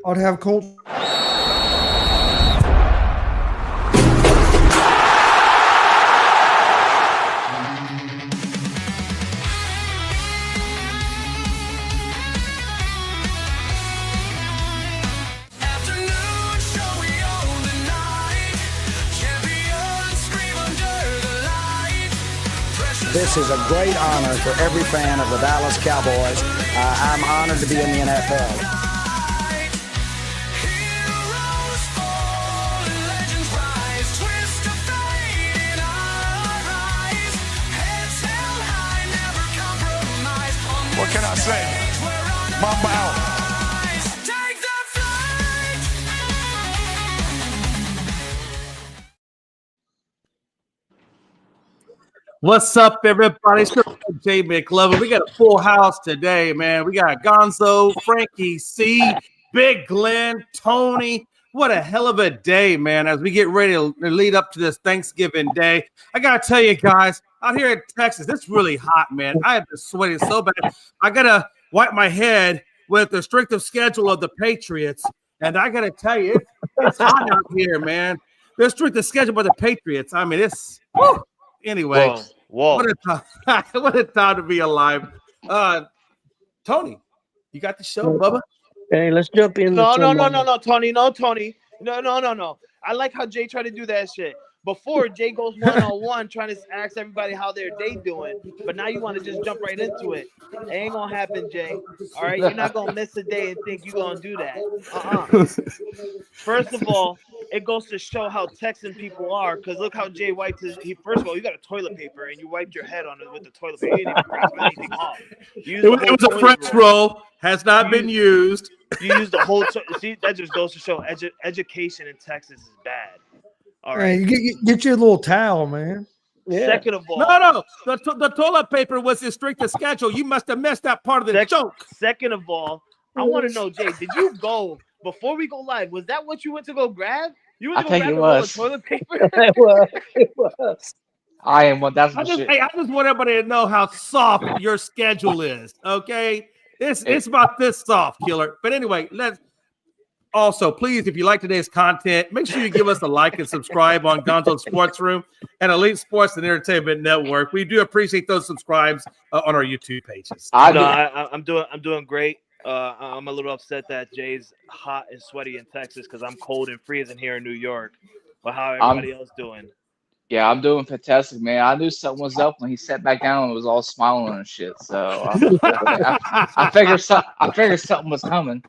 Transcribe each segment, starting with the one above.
I'd have Colts. This is a great honor for every fan of the Dallas Cowboys. I'm honored to be in the NFL. What can I say? Mamba out. What's up, everybody? It's Jay McLovin. We got a full house today, man. We got Gonzo, Frankie C, Big Glenn, Tony. What a hell of a day, man, as we get ready to lead up to this Thanksgiving Day. I got to tell you guys, out here in Texas, it's really hot, man. I have been sweating so bad. I got to wipe my head with the restrictive schedule of the Patriots. And I got to tell you, it's hot out here, man. The restrictive schedule of the Patriots. I mean, it's whew. Anyway. Whoa. What a time! What a time to be alive. Tony, you got the show, Bubba? Hey, let's jump in. No, Tony. No. I like how Jay tried to do that shit. Before, Jay goes one-on-one trying to ask everybody how their day doing. But now you want to just jump right into it. It ain't going to happen, Jay. All right? You're not going to miss a day and think you're going to do that. First of all, it goes to show how Texan people are. Because look how Jay wiped first of all, you got a toilet paper and you wiped your head on it with the toilet paper. You didn't even rinse anything off. It was a French roll. Has not been used. You used the whole see, that just goes to show education in Texas is bad. All right. Hey, get your little towel, man. Yeah. Second of all, no. The toilet paper was the strictest schedule. You must have missed that part of the joke. Second of all, I want to know, Jay, did you go before we go live? Was that what you went to go grab? You went to go grab the roll of toilet paper? It was. I am 1,000%. I just want everybody to know how soft your schedule is. Okay, it's about this soft, killer. But anyway, let's. Also, please, if you like today's content, make sure you give us a like and subscribe on Gonzo Sports Room and Elite Sports and Entertainment Network. We do appreciate those subscribes on our YouTube pages. I'm doing great. I'm a little upset that Jay's hot and sweaty in Texas because I'm cold and freezing here in New York. But how everybody else doing? Yeah, I'm doing fantastic, man. I knew something was up when he sat back down and was all smiling and shit. So I figured something was coming.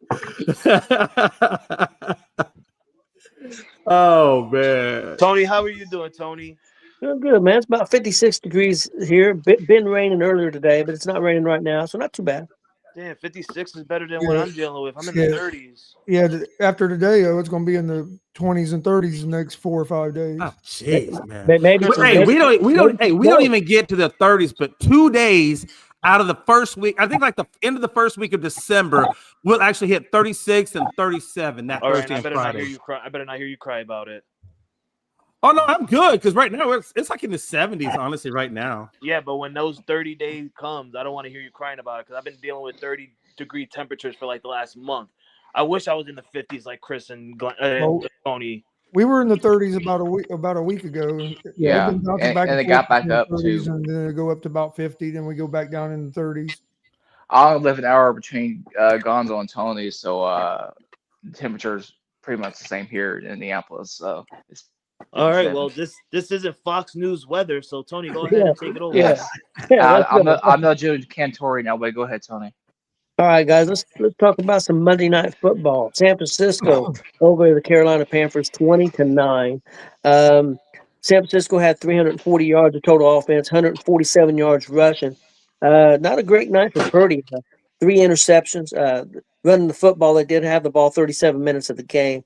Oh man, Tony, how are you doing, Tony? Doing good, man. It's about 56 degrees here. Been raining earlier today, but it's not raining right now, so not too bad. Damn, 56 is better than what I'm dealing with. I'm in the 30s. Yeah, after today, it's going to be in the 20s and 30s the next 4 or 5 days. oh jeez, man. Maybe we don't even get to the 30s, but 2 days out of the first week, I think like the end of the first week of December, we'll actually hit 36 and 37 that Thursday and Friday. I better not hear you cry about it. Oh no, I'm good because right now it's like in the 70s, honestly, right now. Yeah, but when those 30 days comes, I don't want to hear you crying about it because I've been dealing with 30-degree temperatures for like the last month. I wish I was in the 50s like Chris and Tony. We were in the 30s about a week ago. Yeah, and it got back up too. And then it go up to about 50. Then we go back down in the 30s. I live an hour between Gonzo and Tony, so the temperature is pretty much the same here in Indianapolis. So it's all right. Well, this isn't Fox News weather, so Tony, go ahead and take it over. Yeah, I'm not Joe Cantori now, but go ahead, Tony. All right, guys, let's talk about some Monday Night Football. San Francisco over the Carolina Panthers, 20-9. San Francisco had 340 yards of total offense, 147 yards rushing. Not a great night for Purdy. 3 interceptions. Running the football, they did have the ball 37 minutes of the game.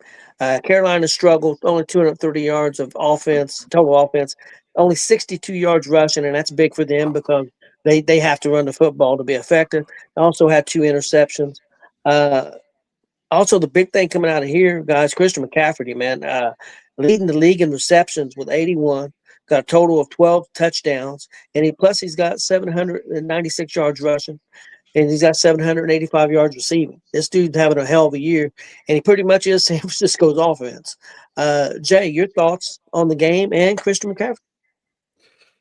Carolina struggled, only 230 yards of offense, total offense, only 62 yards rushing, and that's big for them because they have to run the football to be effective. Also had 2 interceptions. Also, the big thing coming out of here, guys, Christian McCaffrey, man, leading the league in receptions with 81, got a total of 12 touchdowns, and he's got 796 yards rushing. and he's got 785 yards receiving. This dude's having a hell of a year, and he pretty much is San Francisco's offense. Jay, your thoughts on the game and Christian McCaffrey?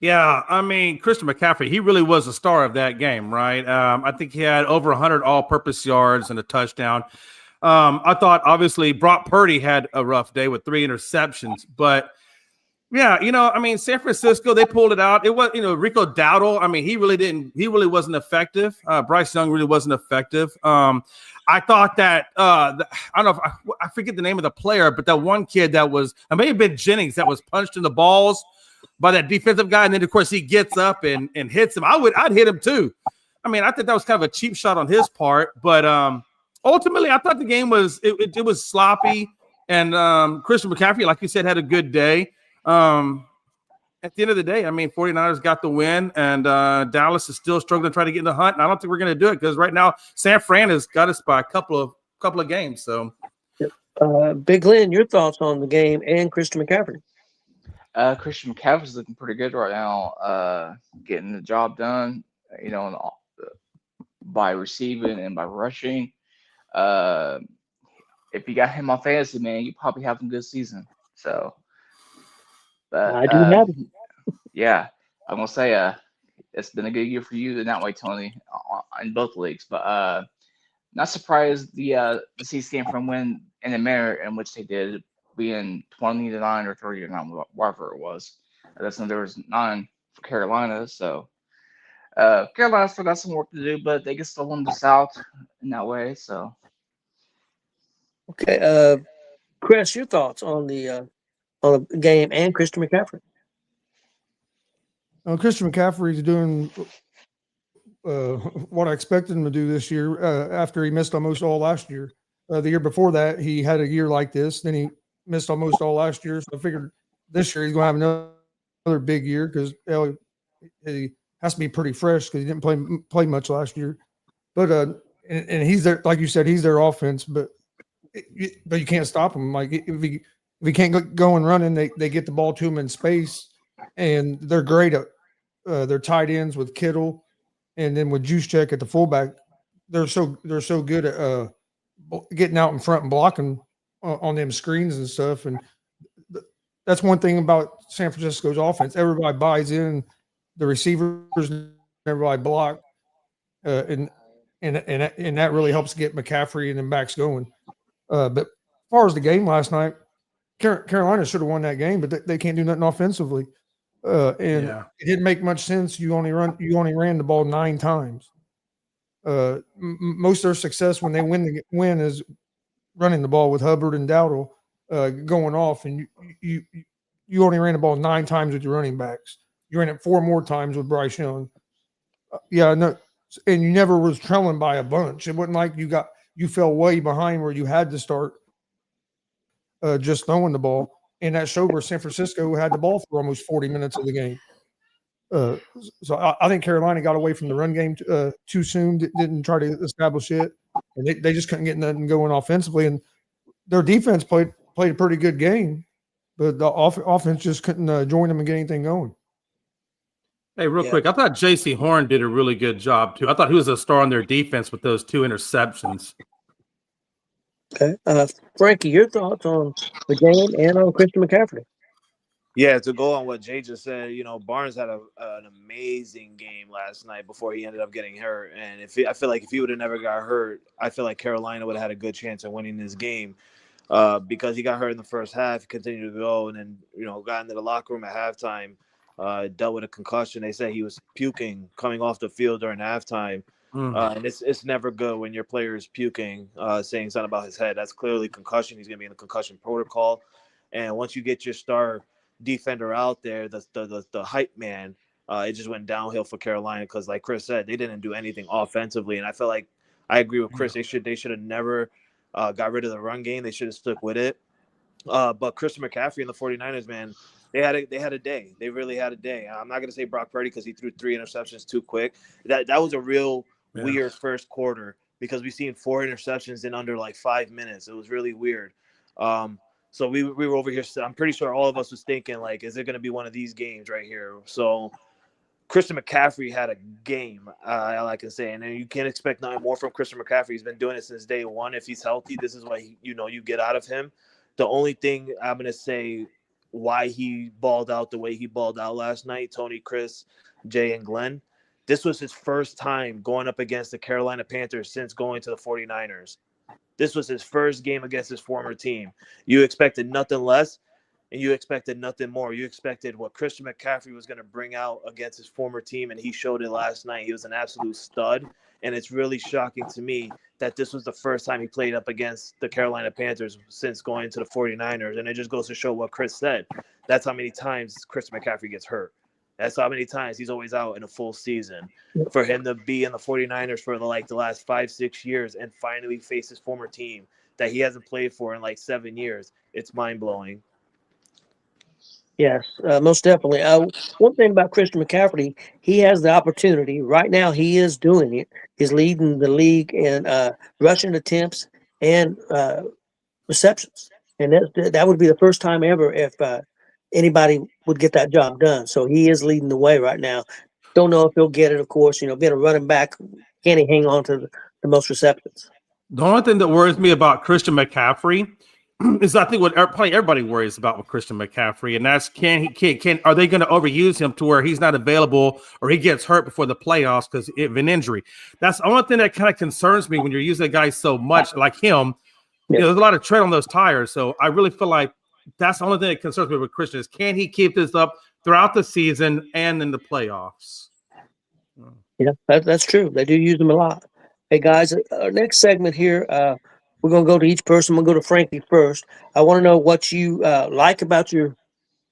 Yeah, I mean, Christian McCaffrey, he really was the star of that game, right? I think he had over 100 all-purpose yards and a touchdown. I thought, obviously, Brock Purdy had a rough day with 3 interceptions. But, yeah, I mean, San Francisco, they pulled it out. It was, Rico Dowdle, I mean, he really wasn't effective. Bryce Young really wasn't effective. I thought that, I don't know, I forget the name of the player, but that one kid that was, it may have been Jennings, that was punched in the balls by that defensive guy, and then of course he gets up and hits him. I'd hit him too. I mean, I think that was kind of a cheap shot on his part, but ultimately I thought the game was it was sloppy, and Christian McCaffrey, like you said, had a good day. At the end of the day, I mean, 49ers got the win, and Dallas is still struggling to try to get in the hunt, and I don't think we're going to do it because right now San Fran has got us by a couple of games. So, Big Glenn, your thoughts on the game and Christian McCaffrey? Christian McCaffrey's looking pretty good right now, getting the job done, by receiving and by rushing. If you got him on fantasy, man, you probably have a good season. So, but I do have him. yeah, I'm gonna say it's been a good year for you in that way, Tony, in both leagues. But not surprised the Seahawks came from win in the manner in which they did, being 20-9 or 30-9, whatever it was. There was 9 for Carolina, so Carolina still got some work to do, but they can still win the South in that way. So, okay, Chris, your thoughts on the game and Christian McCaffrey? Christian McCaffrey's doing what I expected him to do this year after he missed almost all last year. The year before that, he had a year like this. Then he missed almost all last year. So I figured this year he's going to have another big year because he has to be pretty fresh because he didn't play much last year. But and he's there, like you said, he's their offense. But you can't stop him. Like if he can't go and running, they get the ball to him in space, and they're great at their tight ends with Kittle, and then with Juszczyk at the fullback. They're so good at getting out in front and blocking on them screens and stuff. And that's one thing about San Francisco's offense. Everybody buys in, the receivers, everybody block, and that really helps get McCaffrey and then backs going. But as far as the game last night, Carolina should have won that game, but they can't do nothing offensively. It didn't make much sense. You only ran the ball 9 times. Most of their success when they win is running the ball with Hubbard and Dowdle going off, and you only ran the ball 9 times with your running backs. You ran it 4 more times with Bryce Young. No, and you never was trailing by a bunch. It wasn't like you fell way behind where you had to start just throwing the ball. And that showed where San Francisco had the ball for almost 40 minutes of the game. So I think Carolina got away from the run game too soon, didn't try to establish it. And they just couldn't get nothing going offensively. And their defense played a pretty good game, but the offense just couldn't join them and get anything going. Hey, real quick, I thought J.C. Horn did a really good job, too. I thought he was a star on their defense with those 2 interceptions. Okay. Frankie, your thoughts on the game and on Christian McCaffrey? Yeah, to go on what Jay just said, Barnes had an amazing game last night before he ended up getting hurt. And I feel like if he would have never got hurt, I feel like Carolina would have had a good chance of winning this game because he got hurt in the first half, continued to go, and then, got into the locker room at halftime, dealt with a concussion. They said he was puking coming off the field during halftime. And it's never good when your player is puking, saying something about his head. That's clearly concussion. He's going to be in the concussion protocol. And once you get your star defender out there, the hype man, it just went downhill for Carolina because, like Chris said, they didn't do anything offensively. And I feel like I agree with Chris. They should have never got rid of the run game. They should have stuck with it. But Christian McCaffrey and the 49ers, man, they had a day. They really had a day. I'm not going to say Brock Purdy because he threw 3 interceptions too quick. That was a real weird first quarter because we've seen 4 interceptions in under like 5 minutes. It was really weird. So we were over here. I'm pretty sure all of us was thinking, like, is it going to be one of these games right here? So Christian McCaffrey had a game, all I can say, and then you can't expect nothing more from Christian McCaffrey. He's been doing it since day one. If he's healthy, this is what you get out of him. The only thing I'm gonna say why he balled out the way he balled out last night, Tony, Chris, Jay, and Glenn, this was his first time going up against the Carolina Panthers since going to the 49ers. This was his first game against his former team. You expected nothing less, and you expected nothing more. You expected what Christian McCaffrey was going to bring out against his former team, and he showed it last night. He was an absolute stud, and it's really shocking to me that this was the first time he played up against the Carolina Panthers since going to the 49ers, and it just goes to show what Chris said. That's how many times Christian McCaffrey gets hurt. That's how many times he's always out in a full season. For him to be in the 49ers for the last 5-6 years and finally face his former team that he hasn't played for in 7 years, it's mind-blowing. Yes, most definitely. One thing about Christian McCaffrey, he has the opportunity. Right now, he is doing it. He's leading the league in rushing attempts and receptions. And that would be the first time ever if anybody would get that job done. So he is leading the way right now. Don't know if he'll get it, of course. Being a running back, can he hang on to the most receptions? The only thing that worries me about Christian McCaffrey is I think what probably everybody worries about with Christian McCaffrey, and that's are they going to overuse him to where he's not available or he gets hurt before the playoffs because of an injury? That's the only thing that kind of concerns me when you're using a guy so much like him. Yeah. There's a lot of tread on those tires, so I really feel like that's the only thing that concerns me with Christian is can he keep this up throughout the season and in the playoffs? Yeah, that's true. They do use them a lot. Hey, guys, our next segment here, we're going to go to each person. We'll go to Frankie first. I want to know what you like about your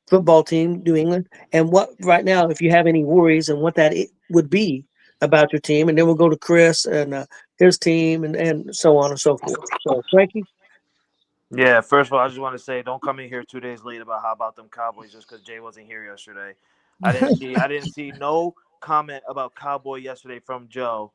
football team, New England, and what right now, if you have any worries and what that would be about your team. And then we'll go to Chris and his team and so on and so forth. So, Frankie? Yeah, first of all, I just want to say don't come in here 2 days late about how about them Cowboys just because Jay wasn't here yesterday. I didn't see no comment about Cowboy yesterday from Joe.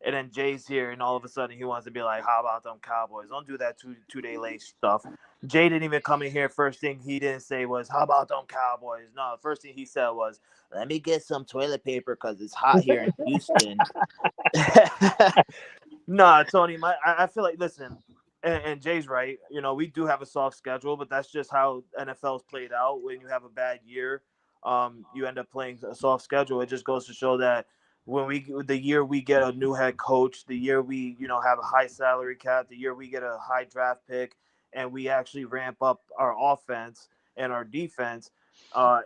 And then Jay's here, and all of a sudden he wants to be like, how about them Cowboys? Don't do that two-day late stuff. Jay didn't even come in here. First thing he didn't say was, how about them Cowboys? No, the first thing he said was, let me get some toilet paper because it's hot here in Houston. Nah, Tony, I feel like, listen, and Jay's right. We do have a soft schedule, but that's just how NFL's played out. When you have a bad year, you end up playing a soft schedule. It just goes to show that the year we get a new head coach, the year we have a high salary cap, the year we get a high draft pick, and we actually ramp up our offense and our defense,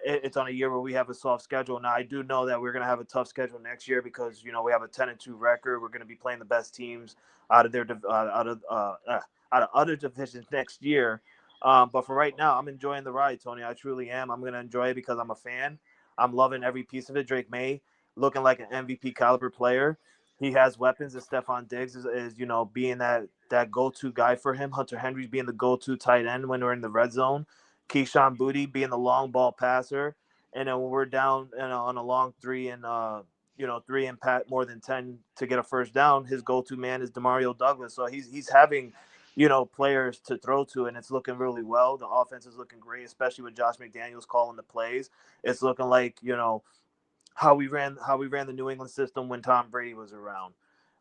it's on a year where we have a soft schedule. Now I do know that we're going to have a tough schedule next year because we have a 10-2 record. We're going to be playing the best teams out of their out of other divisions next year. But for right now, I'm enjoying the ride, Tony. I truly am. I'm going to enjoy it because I'm a fan. I'm loving every piece of it. Drake May looking like an MVP caliber player. He has weapons, and Stephon Diggs is being that go-to guy for him. Hunter Henry's being the go-to tight end when we're in the red zone. Keyshawn Booty being the long ball passer. And then when we're down on a long three and three and pat more than 10 to get a first down, his go-to man is Demario Douglas. So he's having players to throw to, and it's looking really well. The offense is looking great, especially with Josh McDaniels calling the plays. It's looking like how we ran the New England system when Tom Brady was around.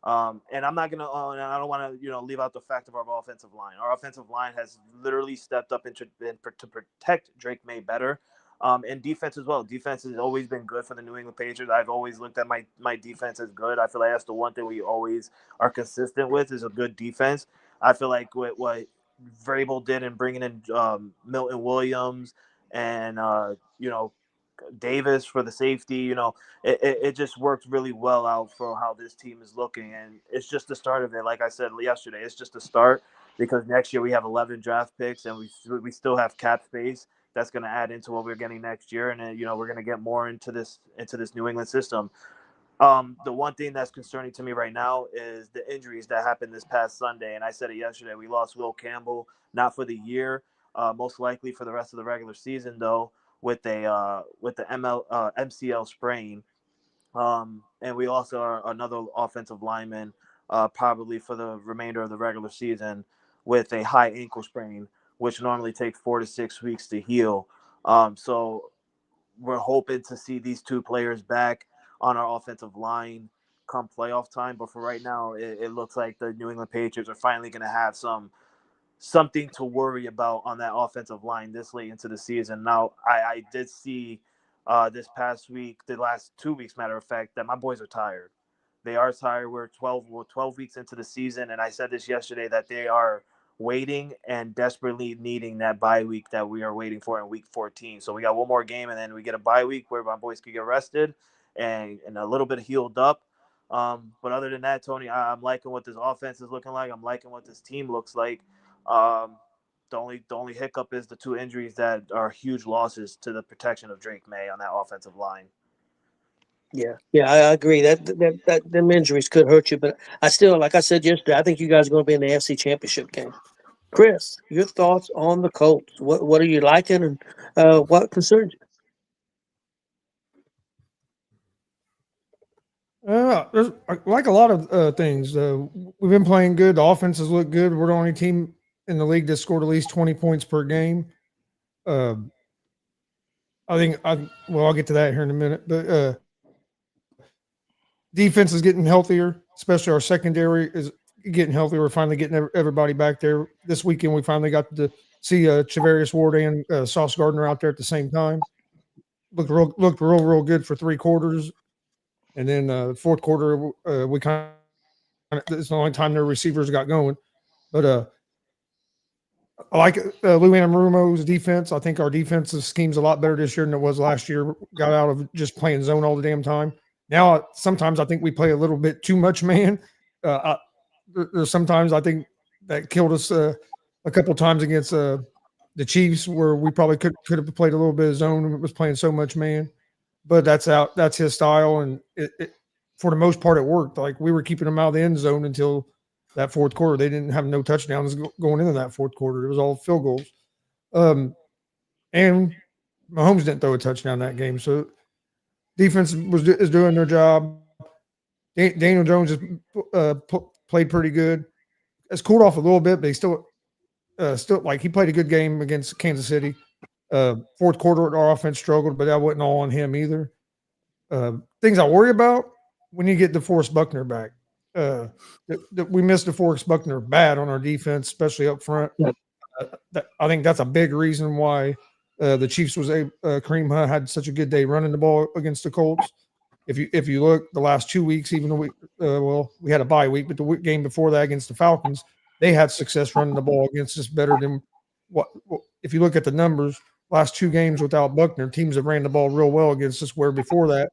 And I'm not gonna, and I don't want to, leave out the fact of our offensive line. Our offensive line has literally stepped up to protect Drake May better, and defense as well. Defense has always been good for the New England Patriots. I've always looked at my defense as good. I feel like that's the one thing we always are consistent with is a good defense. I feel like what Vrabel did in bringing in Milton Williams and Davis for the safety, it just worked really well out for how this team is looking. And it's just the start of it. Like I said yesterday, it's just a start because next year we have 11 draft picks and we still have cap space that's going to add into what we're getting next year. And then, we're going to get more into this New England system. The one thing that's concerning to me right now is the injuries that happened this past Sunday. And I said it yesterday, we lost Will Campbell, not for the year, most likely for the rest of the regular season though, with the MCL sprain, and we also are another offensive lineman, probably for the remainder of the regular season, with a high ankle sprain, which normally takes 4 to 6 weeks to heal. So we're hoping to see these two players back on our offensive line come playoff time. But for right now, it looks like the New England Patriots are finally going to have something to worry about on that offensive line this late into the season. Now, I did see this past week, the last 2 weeks, matter of fact, that my boys are tired. They are tired. We're 12 weeks into the season, and I said this yesterday that they are waiting and desperately needing that bye week that we are waiting for in week 14. So we got one more game, and then we get a bye week where my boys could get rested and a little bit healed up. But other than that, Tony, I'm liking what this offense is looking like. I'm liking what this team looks like. The only hiccup is the 2 injuries that are huge losses to the protection of Drake May on that offensive line. Yeah, I agree that them injuries could hurt you, but I still, like I said yesterday, I think you guys are going to be in the AFC Championship game. Chris, your thoughts on the Colts? What are you liking, and what concerns you? There's like a lot of things. We've been playing good. The offenses look good. We're the only team in the league that scored at least 20 points per game. I'll get to that here in a minute. But defense is getting healthier, especially our secondary is getting healthier. We're finally getting everybody back there. This weekend, we finally got to see Chavarius Ward and Sauce Gardner out there at the same time. Looked real good for 3 quarters. And then fourth quarter, we kind of – it's the only time their receivers got going. But I like Lou Anarumo's defense. I think our defensive scheme's a lot better this year than it was last year. Got out of just playing zone all the damn time. Now, sometimes I think we play a little bit too much man. There's sometimes I think that killed us a couple times against the Chiefs where we probably could have played a little bit of zone and was playing so much man. But that's his style, and it for the most part it worked. Like we were keeping them out of the end zone until that fourth quarter. They didn't have no touchdowns going into that fourth quarter. It was all field goals. And Mahomes didn't throw a touchdown that game, so defense is doing their job. Daniel Jones has played pretty good. It's cooled off a little bit, but he still like he played a good game against Kansas City. Fourth quarter, our offense struggled, but that wasn't all on him either. Things I worry about when you get DeForest Buckner back. We missed DeForest Buckner bad on our defense, especially up front. Yep. I think that's a big reason why the Chiefs Kareem Hunt had such a good day running the ball against the Colts. If you look the last 2 weeks, even though we had a bye week, but the game before that against the Falcons, they had success running the ball against us better than what. If you look at the numbers, last 2 games without Buckner, teams have ran the ball real well against us. Where before that,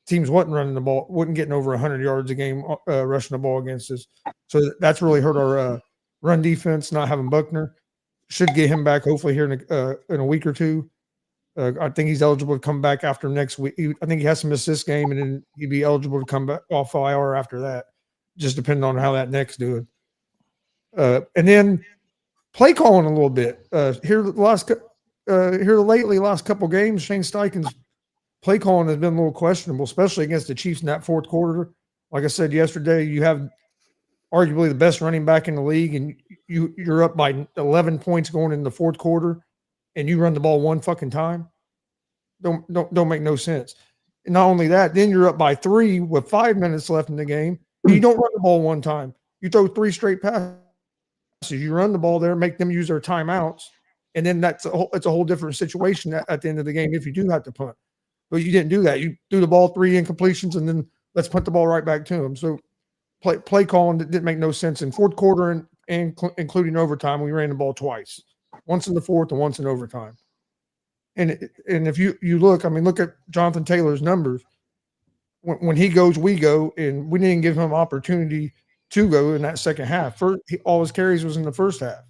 teams wasn't running the ball, wasn't getting over 100 yards a game rushing the ball against us. So that's really hurt our run defense. Not having Buckner should get him back hopefully here in a week or two. I think he's eligible to come back after next week. I think he has to miss this game, and then he'd be eligible to come back off IR after that, just depending on how that neck's doing. And then play calling a little bit. Here lately, last couple games, Shane Steichen's play calling has been a little questionable, especially against the Chiefs in that fourth quarter. Like I said yesterday, you have arguably the best running back in the league, and you're up by 11 points going into the fourth quarter, and you run the ball one fucking time. Don't make no sense. And not only that, then you're up by 3 with 5 minutes left in the game. You don't run the ball one time. You throw 3 straight passes. You run the ball there, make them use their timeouts, and then it's a whole different situation at the end of the game if you do have to punt. But you didn't do that. You threw the ball 3 incompletions, and then let's punt the ball right back to them. So play calling didn't make no sense. In fourth quarter and including overtime, we ran the ball twice, once in the fourth and once in overtime. And if you look, I mean, look at Jonathan Taylor's numbers. When he goes, we go, and we didn't give him opportunity to go in that second half. All his carries was in the first half.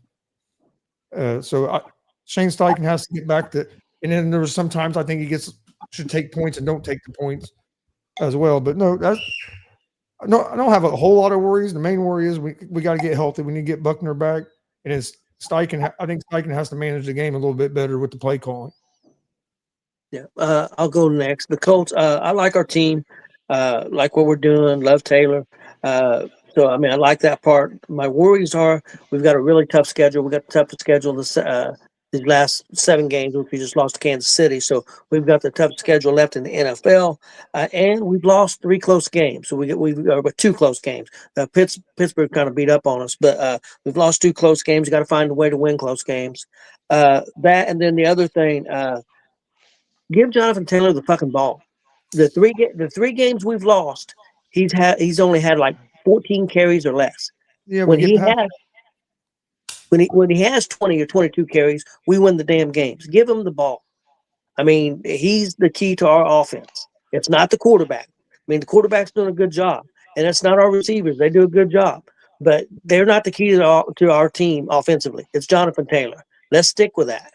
Shane Steichen has to get back to, and then there was sometimes I think he should take points and don't take the points as well. But I don't have a whole lot of worries. The main worry is we got to get healthy. We need to get Buckner back, and I think Steichen has to manage the game a little bit better with the play calling. Yeah, I'll go next. The Colts. I like our team. Like what we're doing. Love Taylor. So I mean, I like that part. My worries are we've got a really tough schedule. We got the toughest schedule this these last 7 games, which we just lost to Kansas City. So we've got the tough schedule left in the NFL, and we've lost 3 close games. So we've 2 close games. Pittsburgh kind of beat up on us, but we've lost 2 close games. You got to find a way to win close games. That, and then the other thing, give Jonathan Taylor the fucking ball. The 3 games we've lost, he's only had like 14 carries or less. Yeah, When he has 20 or 22 carries, we win the damn games. Give him the ball. I mean, he's the key to our offense. It's not the quarterback. I mean, the quarterback's doing a good job, and it's not our receivers. They do a good job, but they're not the key to our team offensively. It's Jonathan Taylor. Let's stick with that,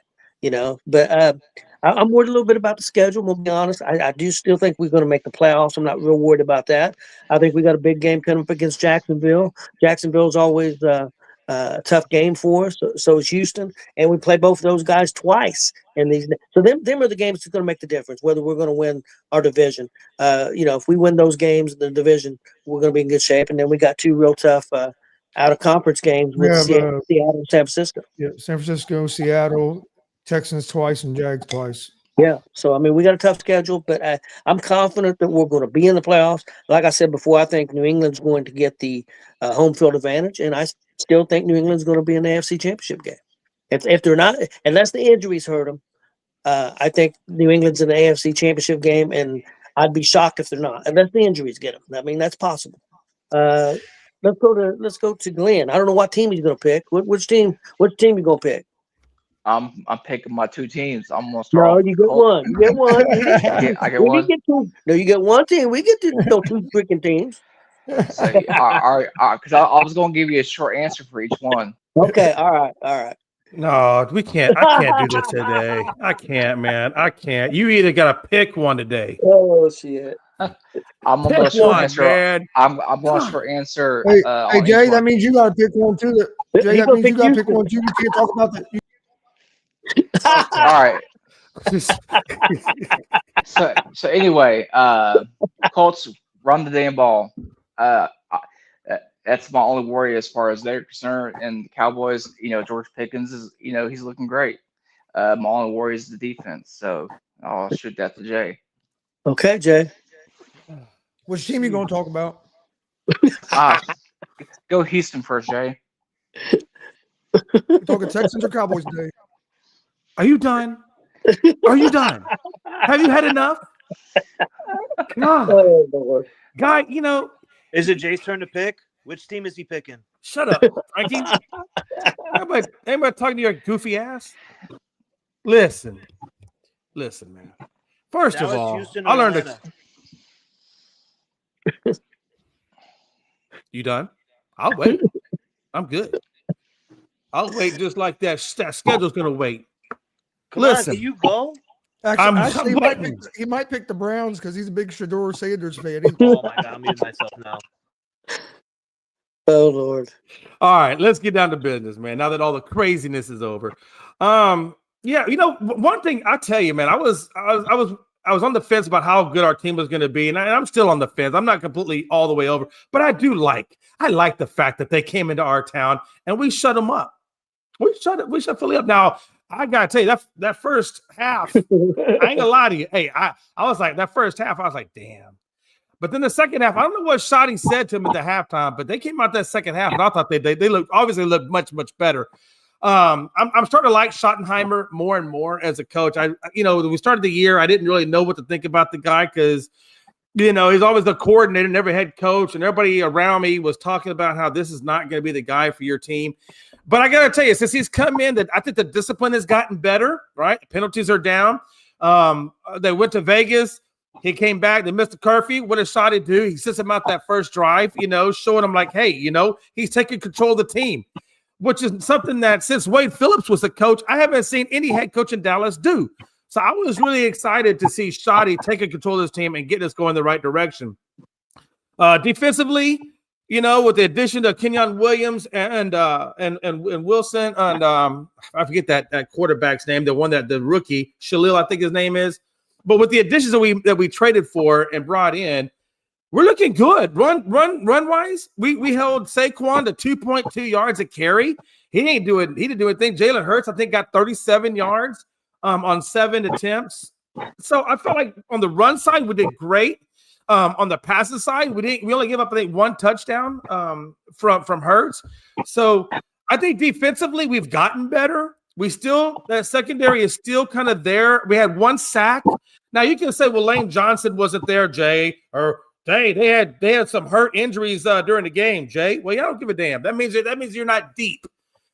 But I'm worried a little bit about the schedule. We'll be honest. I do still think we're going to make the playoffs. I'm not real worried about that. I think we got a big game coming up against Jacksonville. Jacksonville's always a tough game for us. So is Houston, and we play both of those guys twice. And so them are the games that's going to make the difference. Whether we're going to win our division. If we win those games in the division, we're going to be in good shape. And then we got 2 real tough out of conference games with Seattle and San Francisco. Yeah, San Francisco, Seattle, Texans twice, and Jags twice. Yeah. So, I mean, we got a tough schedule, but I'm confident that we're going to be in the playoffs. Like I said before, I think New England's going to get the home field advantage, and I still think New England's going to be in the AFC Championship game. If they're not, unless the injuries hurt them, I think New England's in the AFC Championship game, and I'd be shocked if they're not, unless the injuries get them. I mean, that's possible. Let's go to Glenn. I don't know what team he's going to pick. Which team you going to pick? I'm picking my 2 teams. I'm gonna start. No, off you get one. You get one. I get one. Get 2. No, you get 1 team. We get to know 2 freaking teams. So, all right, because I was gonna give you a short answer for each one. Okay. All right. No, we can't. I can't do this today. I can't, man. I can't. You either got to pick one today. Oh shit. I'm gonna Pick short one, answer. man. I'm going to short answer. Hey, on Jay, each that one. means you got to pick one too. Jay, that means you got to pick one too. You can't talk about that. All right. So anyway, Colts run the damn ball. That's my only worry as far as they're concerned. And the Cowboys, George Pickens is, he's looking great. My only worry is the defense. So I'll shoot that to Jay. Okay, Jay. Which team you going to talk about? Go Houston first, Jay. You talking Texans or Cowboys today? Are you done? Are you done? Have you had enough? God. Oh, Lord. Guy, Is it Jay's turn to pick? Which team is he picking? shut up, Frankie. Everybody talking to your goofy ass? Listen, man. First Dallas, of all, Houston, or I learned Atlanta? You done? I'll wait. I'm good. I'll wait just like that. That schedule's gonna wait. Come Listen. on, can you go? Actually, I'm he might pick the Browns because he's a big Shador Sanders fan. Oh my God, I'm muting myself now. Oh, Lord. All right, let's get down to business, man. Now that all the craziness is over. Yeah, one thing I tell you, man, I was on the fence about how good our team was going to be, and I'm still on the fence. I'm not completely all the way over, but I like the fact that they came into our town and we shut them up. We shut Philly up. Now, I gotta tell you, that first half, I ain't gonna lie to you. Hey, I was like, that first half, I was like, damn. But then the second half, I don't know what Shoddy said to him at the halftime, but they came out that second half, and I thought they obviously looked much, much better. I'm starting to like Schottenheimer more and more as a coach. We started the year, I didn't really know what to think about the guy because, he's always the coordinator, never head coach, and everybody around me was talking about how this is not going to be the guy for your team. But I got to tell you, since he's come in, that I think the discipline has gotten better, right? The penalties are down. They went to Vegas. He came back. They missed the curfew. What does Shoddy do? He sits him out that first drive, showing him like, hey, he's taking control of the team, which is something that since Wade Phillips was the coach, I haven't seen any head coach in Dallas do. So I was really excited to see Shoddy taking control of this team and getting us going the right direction. Defensively, with the addition of Kenyon Williams and Wilson and I forget that quarterback's name, the rookie Shalil, I think his name is. But with the additions that we traded for and brought in, we're looking good. Run wise. We held Saquon to 2.2 yards a carry. He didn't do anything. Jalen Hurts, I think, got 37 yards on 7 attempts. So I felt like on the run side, we did great. On the passing side, we only gave up, I think, 1 touchdown from Hurts. So I think defensively we've gotten better. That secondary is still kind of there. We had 1 sack. Now you can say, well, Lane Johnson wasn't there, Jay, or hey, they had some hurt injuries during the game, Jay. Well, I don't give a damn. That means you're not deep.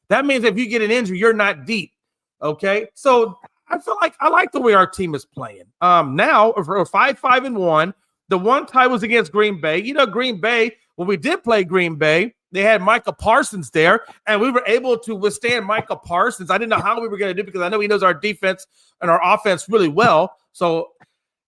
That means if you get an injury, you're not deep. Okay, so I feel like I like the way our team is playing. Now for 5-5-1, the one tie was against Green Bay. You know, Green Bay. When we did play Green Bay, they had Micah Parsons there, and we were able to withstand Micah Parsons. I didn't know how we were going to do because I know he knows our defense and our offense really well. So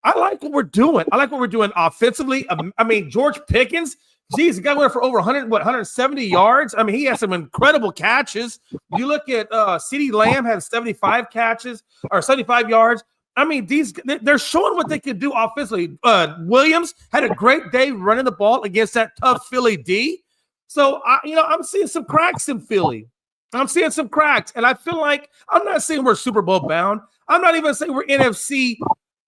I like what we're doing. I like what we're doing offensively. I mean, George Pickens, geez, the guy went for over 170 yards. I mean, he has some incredible catches. You look at CeeDee Lamb had 75 catches or 75 yards. I mean, they're showing what they can do offensively. Williams had a great day running the ball against that tough Philly D. So, I'm seeing some cracks in Philly. I'm seeing some cracks, and I feel like I'm not saying we're Super Bowl bound. I'm not even saying we're NFC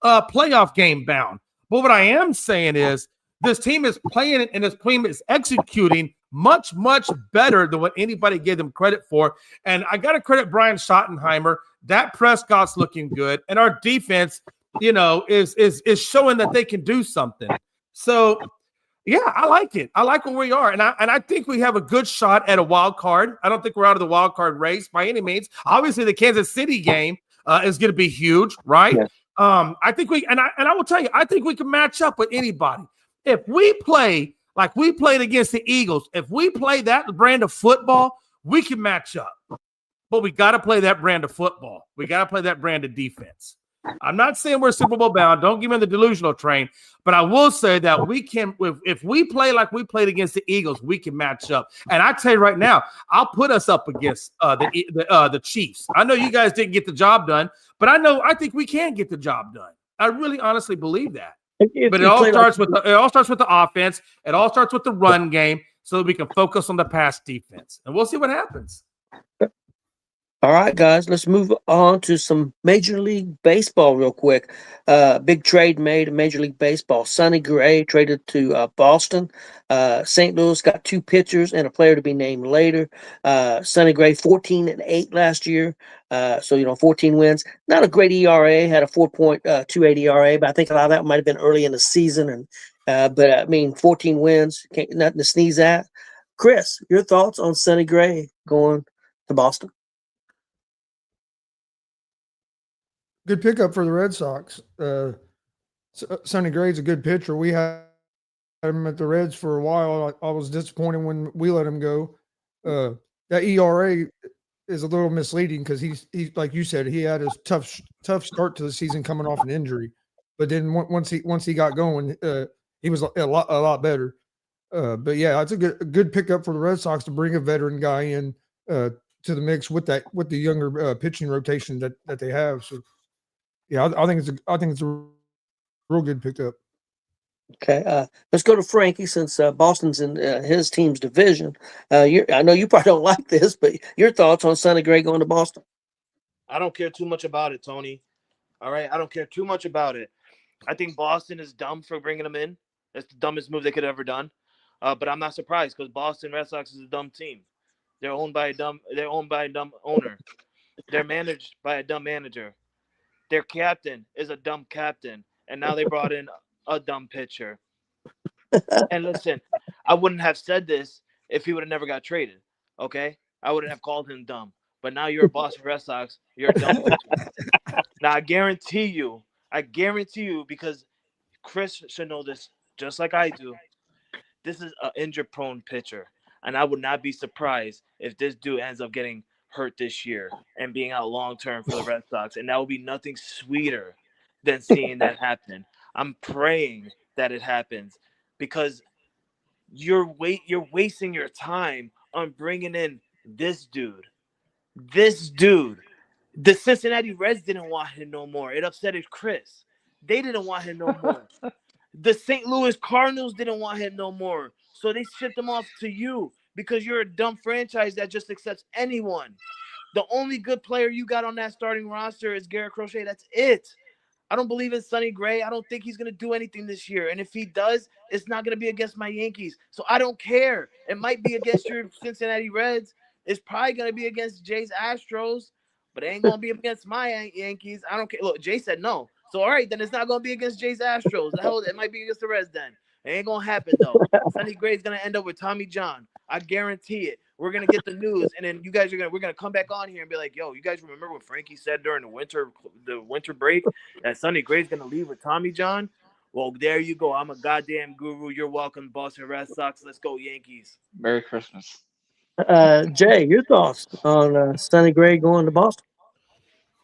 playoff game bound. But what I am saying is this team is playing and this team is executing much, much better than what anybody gave them credit for. And I got to credit Brian Schottenheimer. Dak Prescott's looking good, and our defense, is showing that they can do something. So, yeah, I like it. I like where we are, and I think we have a good shot at a wild card. I don't think we're out of the wild card race by any means. Obviously, the Kansas City game is going to be huge, right? Yeah. I think I will tell you, I think we can match up with anybody if we play like we played against the Eagles. If we play that brand of football, we can match up. But we got to play that brand of football. We got to play that brand of defense. I'm not saying we're Super Bowl bound. Don't get me on the delusional train. But I will say that we can, if we play like we played against the Eagles, we can match up. And I tell you right now, I'll put us up against the Chiefs. I know you guys didn't get the job done, but I think we can get the job done. I really honestly believe that. But it all starts with the offense. It all starts with the run game, so that we can focus on the pass defense, and we'll see what happens. All right, guys, let's move on to some Major League Baseball real quick. Big trade made in Major League Baseball. Sonny Gray traded to Boston. St. Louis got 2 pitchers and a player to be named later. Sonny Gray, 14-8 last year. 14 wins. Not a great ERA, had a 4.28 ERA, but I think a lot of that might have been early in the season. And 14 wins, nothing to sneeze at. Chris, your thoughts on Sonny Gray going to Boston? Good pickup for the Red Sox. Sonny Gray's a good pitcher. We had him at the Reds for a while. I was disappointed when we let him go. That ERA is a little misleading because he's like you said, he had a tough start to the season coming off an injury, but then once he got going, he was a lot better. But yeah, it's a good pickup for the Red Sox to bring a veteran guy in to the mix with the younger pitching rotation that they have. So. Yeah, I think it's a real good pickup. Okay, let's go to Frankie since Boston's in his team's division. I know you probably don't like this, but your thoughts on Sonny Gray going to Boston? I don't care too much about it, Tony. All right, I don't care too much about it. I think Boston is dumb for bringing him in. That's the dumbest move they could have ever done. But I'm not surprised because Boston Red Sox is a dumb team. They're owned by a dumb owner. They're managed by a dumb manager. Their captain is a dumb captain, and now they brought in a dumb pitcher. And listen, I wouldn't have said this if he would have never got traded, okay? I wouldn't have called him dumb. But now you're a Boston Red Sox, you're a dumb pitcher. Now, I guarantee you, because Chris should know this just like I do, this is an injury-prone pitcher, and I would not be surprised if this dude ends up getting hurt this year and being out long term for the Red Sox, and that would be nothing sweeter than seeing that happen. I'm praying that it happens because you're wasting your time on bringing in this dude. The Cincinnati Reds didn't want him no more. It upset Chris. They didn't want him no more. The St. Louis Cardinals didn't want him no more. So they shipped him off to you because you're a dumb franchise that just accepts anyone. The only good player you got on that starting roster is Garrett Crochet. That's it. I don't believe in Sonny Gray. I don't think he's going to do anything this year. And if he does, it's not going to be against my Yankees. So I don't care. It might be against your Cincinnati Reds. It's probably going to be against Jay's Astros, but it ain't going to be against my Yankees. I don't care. Look, Jay said no. So, all right, then it's not going to be against Jay's Astros. The hell, it might be against the Reds then. It ain't going to happen, though. Sonny Gray's going to end up with Tommy John. I guarantee it. We're going to get the news, and then you guys we're going to come back on here and be like, yo, you guys remember what Frankie said during the winter break that Sonny Gray's going to leave with Tommy John? Well, there you go. I'm a goddamn guru. You're welcome, Boston Red Sox. Let's go, Yankees. Merry Christmas. Jay, your thoughts on Sonny Gray going to Boston?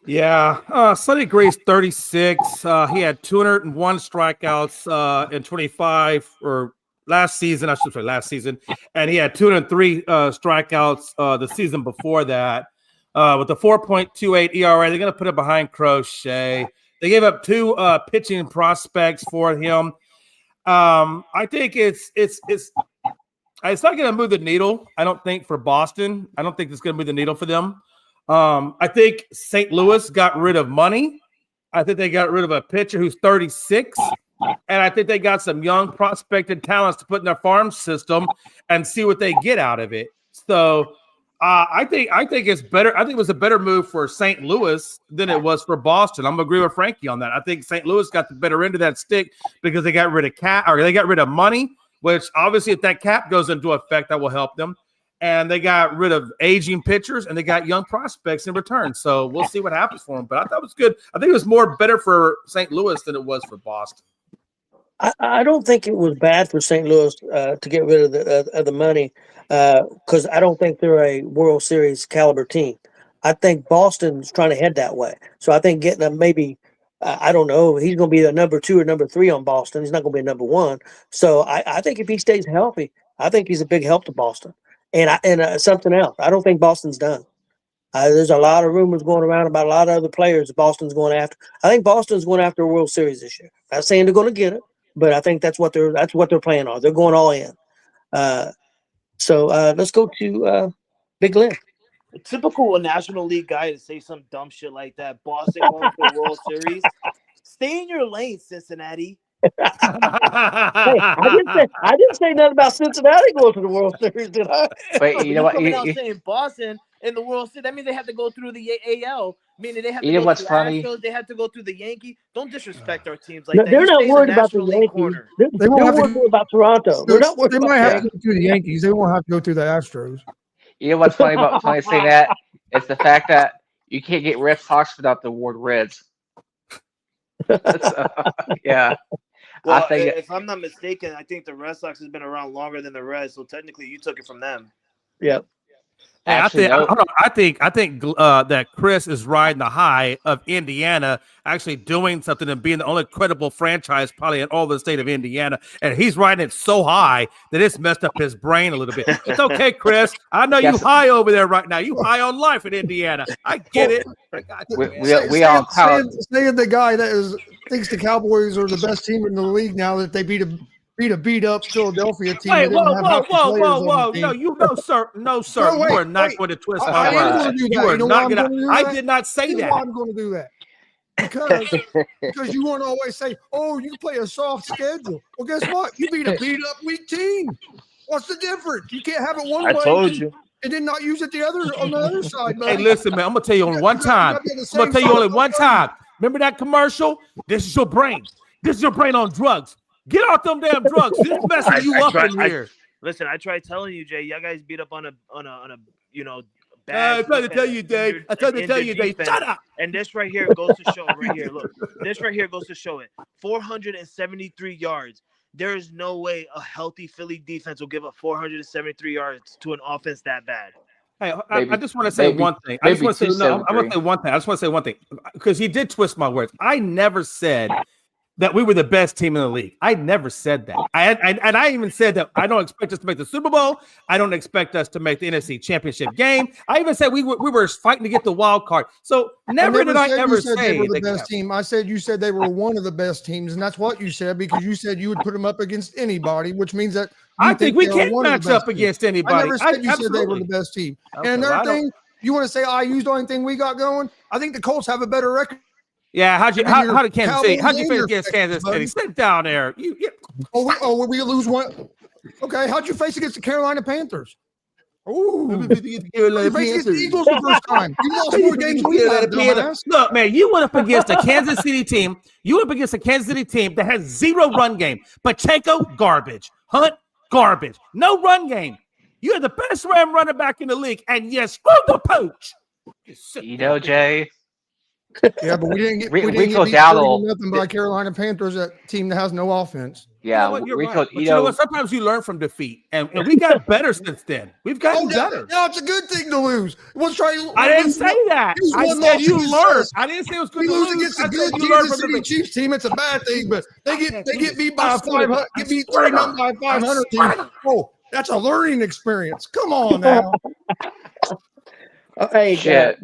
Yeah, Sonny Gray's 36. He had 201 strikeouts in 25 or last season. I should say last season, and he had 203 strikeouts the season before that. With the 4.28 ERA, they're going to put it behind Crochet. They gave up 2 pitching prospects for him. I think it's not going to move the needle. I don't think for Boston. I don't think it's going to move the needle for them. I think St. Louis got rid of money. I think they got rid of a pitcher who's 36. And I think they got some young prospected talents to put in their farm system and see what they get out of it. So I think it's better. I think it was a better move for St. Louis than it was for Boston. I'm gonna agree with Frankie on that. I think St. Louis got the better end of that stick because they got rid of they got rid of money, which obviously if that cap goes into effect, that will help them. And they got rid of aging pitchers and they got young prospects in return. So we'll see what happens for them. But I thought it was good. I think it was more better for St. Louis than it was for Boston. I don't think it was bad for St. Louis to get rid of the money because I don't think they're a World Series caliber team. I think Boston's trying to head that way. So I think getting them maybe I don't know. He's going to be a number 2 or number 3 on Boston. He's not going to be a number 1. So I think if he stays healthy, I think he's a big help to Boston. And something else, I don't think Boston's done. There's a lot of rumors going around about a lot of other players that Boston's going after. I think Boston's going after a World Series this year. Not saying they're going to get it, but I think that's what they're playing on. They're going all in. So let's go to Big Glenn. A typical National League guy to say some dumb shit like that. Boston going to the World Series. Stay in your lane, Cincinnati. Hey, I didn't say nothing about Cincinnati going to the World Series, did I? But you know what? Coming out saying Boston in the World Series, that means they have to go through the AL. Meaning they have to You know go what's through funny? Astros, they have to go through the Yankees. Don't disrespect our teams like No, that. they're You not stay in worried about the National League Yankees. corner. They're won't have to- worried about Toronto. They're not worried They about might have that. to go through the Yankees. They won't have to go through the Astros. You know what's funny about Tony saying that? It's the fact that you can't get Red Sox without the word Reds. So, yeah. Well, I think if I'm not mistaken, I think the Red Sox has been around longer than the Reds, so technically you took it from them. Yep. actually, no. I think that Chris is riding the high of Indiana actually doing something and being the only credible franchise probably in all the state of Indiana, and he's riding it so high that it's messed up his brain a little bit. It's okay, Chris. I know you Yes. high over there right now. You high on life in Indiana. I get it. I got you, man. We all cloud. saying the guy that thinks the Cowboys are the best team in the league now that they beat a beat up Philadelphia team. Wait, that didn't whoa, have whoa, half the whoa, players whoa, on the whoa! team. No, no, sir. No, wait, You are not wait. going to twist I my am words. gonna do that. You are You know not why I'm going gonna do to. I that? did not say Here's that. why I'm going to do that. Because you want to always say, "Oh, you play a soft schedule." Well, guess what? You beat a beat up weak team. What's the difference? You can't have it one I way told you. and then not use it on the other side. Hey, buddy. listen, man. I'm gonna tell you only one time. I'm gonna tell you only one time. Remember that commercial? This is your brain. This is your brain on drugs. Get off them damn drugs. This is messing you up in here. Listen, I tried telling you, Jay. Y'all guys beat up on a I bad. tried to tell you, defense, Dave. I tried to tell you, Dave. defense. Shut up. And this right here goes to show. Right here, look. This right here goes to show it. 473 yards. There is no way a healthy Philly defense will give up 473 yards to an offense that bad. Hey, Maybe- I just want to say maybe- one thing. I just maybe want to say 273. one thing. I just want to say one thing because he did twist my words. I never said that we were the best team in the league. I never said that. I even said that I don't expect us to make the Super Bowl. I don't expect us to make the NFC Championship game. I even said we were fighting to get the wild card. So never did I ever say they were the best team. I said you said they were one of the best teams, and that's what you said because you said you would put them up against anybody, which means that I think we can match up against anybody. I never said you said they were the best team. Okay, and another thing, you want to say I used the only thing we got going? I think the Colts have a better record. Yeah, how did Kansas City? How'd you face against Kansas City? Sit down there. We lose one. Okay, how'd you face against the Carolina Panthers? Oh, you faced against the Eagles the first time. You lost more games than we have, dumbass. Look, man, you went up against a Kansas City team. You went up against a Kansas City team that has 0 run game. Pacheco, garbage. Hunt, garbage. No run game. You had the best Ram running back in the league, and you screwed the pooch. Jay. Yeah, but we didn't get beat nothing by Carolina Panthers, that team that has no offense. Yeah, you're right. You know what? Sometimes you learn from defeat, and we got better since then. We've gotten better. No, it's a good thing to lose. I didn't say that. I said you learned. I didn't say it was good to lose against a good Kansas City Chiefs team. It's a bad thing, but they get beat by 500. Get beat 39 by 500 team. Oh, that's a learning experience. Come on now. Hey,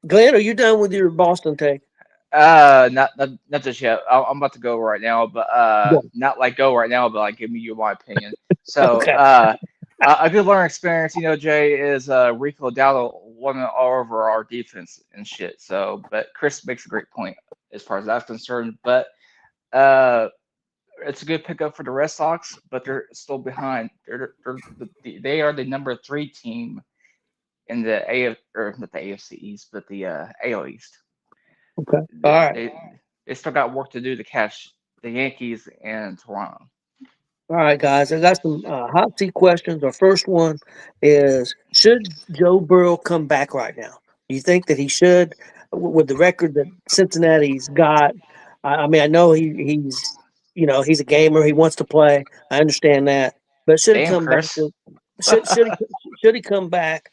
Glenn, are you done with your Boston take? Not just yet. I'm about to go right now, but not like go right now, but like give me my opinion. So, a good learning experience, Jay, is Rico Dowdle won all over our defense and shit. So, but Chris makes a great point as far as that's concerned. But it's a good pickup for the Red Sox, but they're still behind. They are the number 3 team in the not the AFC East, but the AL East. Okay. All right. They still got work to do to catch the Yankees and Toronto. All right, guys. I got some hot seat questions. Our first one is: should Joe Burrow come back right now? Do you think that he should, with the record that Cincinnati's got? I mean, I know he's a gamer. He wants to play. I understand that, but should he come back? Should he come back?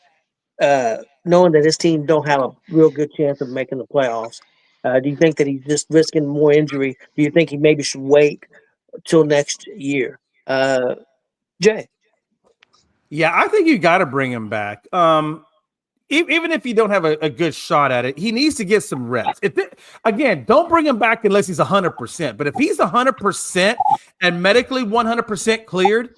Knowing that his team don't have a real good chance of making the playoffs, do you think that he's just risking more injury? Do you think he maybe should wait till next year? Jay? Yeah, I think you got to bring him back. Even if you don't have a good shot at it, he needs to get some reps. Again, don't bring him back unless he's 100%. But if he's 100% and medically 100% cleared,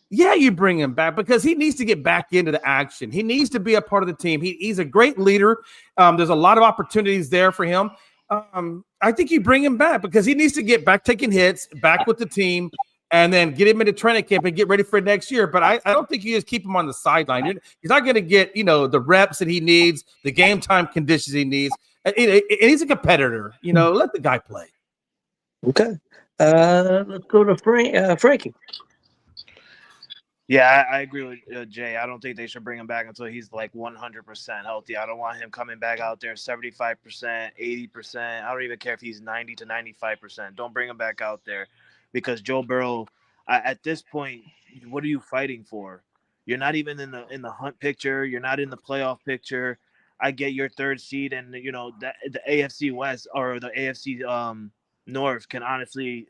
yeah, you bring him back because he needs to get back into the action. He needs to be a part of the team. He's a great leader. There's a lot of opportunities there for him. I think you bring him back because he needs to get back taking hits, back with the team, and then get him into training camp and get ready for next year. But I don't think you just keep him on the sideline. He's not going to get, the reps that he needs, the game time conditions he needs. And he's a competitor. Let the guy play. Okay. Let's go to Frankie. Yeah, I agree with Jay. I don't think they should bring him back until he's like 100% healthy. I don't want him coming back out there 75%, 80%. I don't even care if he's 90 to 95%. Don't bring him back out there because Joe Burrow, at this point, what are you fighting for? You're not even in the hunt picture. You're not in the playoff picture. I get your 3rd seed, and the AFC West or the AFC North can honestly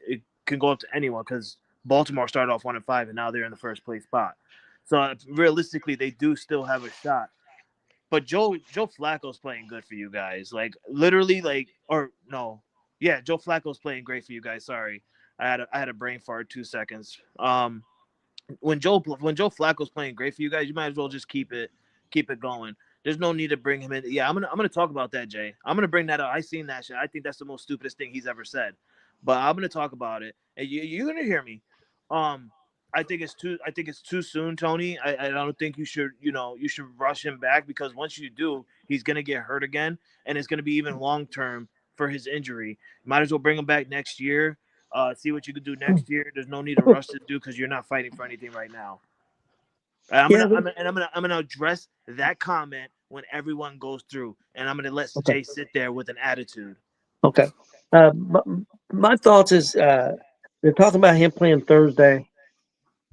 go up to anyone because Baltimore started off 1-5, and now they're in the first place spot. So realistically, they do still have a shot. But Joe Flacco's playing good for you guys. Like literally, Joe Flacco's playing great for you guys. Sorry, I had a brain fart 2 seconds. When Joe Flacco's playing great for you guys, you might as well just keep it going. There's no need to bring him in. Yeah, I'm gonna talk about that, Jay. I'm gonna bring that up. I seen that shit. I think that's the most stupidest thing he's ever said. But I'm gonna talk about it, and you're gonna hear me. I think it's too soon, Tony. I don't think you should rush him back because once you do, he's gonna get hurt again, and it's gonna be even long term for his injury. Might as well bring him back next year. See what you can do next year. There's no need to rush to do because you're not fighting for anything right now. I'm gonna address that comment when everyone goes through, and I'm gonna let Jay sit there with an attitude. Okay. My thoughts is they're talking about him playing Thursday.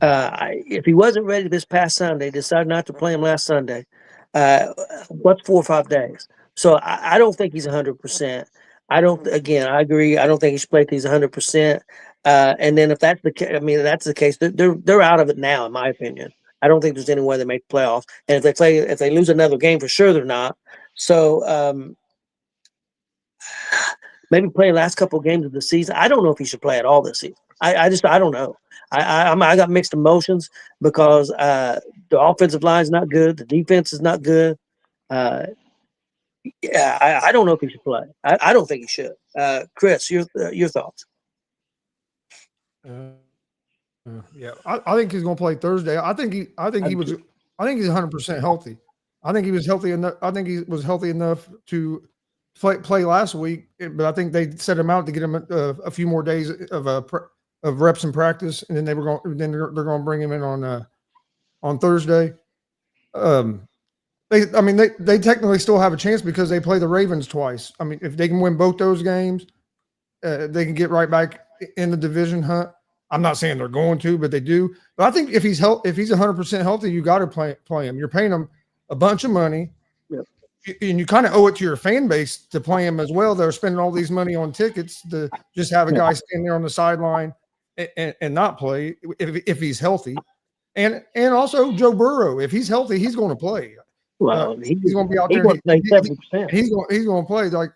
If he wasn't ready this past Sunday, decided not to play him last Sunday. What's 4 or 5 days? So I don't think he's 100%. I don't. Again, I agree. I don't think he should play these 100%. And then if that's the case, I mean, that's the case. They're out of it now, in my opinion. I don't think there's any way they make playoffs. And if they lose another game, for sure they're not. So maybe play the last couple of games of the season. I don't know if he should play at all this season. I don't know. I got mixed emotions because the offensive line is not good. The defense is not good. Yeah, I don't know if he should play. I don't think he should. Chris, your thoughts? Yeah, I think he's going to play Thursday. I think he's 100% healthy. I think he was healthy enough. I think he was healthy enough to play last week, but I think they set him out to get him a few more days of reps in practice, and then they're going to bring him in on Thursday. They technically still have a chance because they play the Ravens twice. I mean, if they can win both those games, they can get right back in the division hunt. I'm not saying they're going to, but they do. But I think if he's 100% healthy, you got to play him. You're paying him a bunch of money, and you kind of owe it to your fan base to play him as well. They're spending all these money on tickets to just have a guy stand there on the sideline and not play if he's healthy. And also Joe Burrow, if he's healthy, he's going to play. Well, he's going to be out there. He's going to play like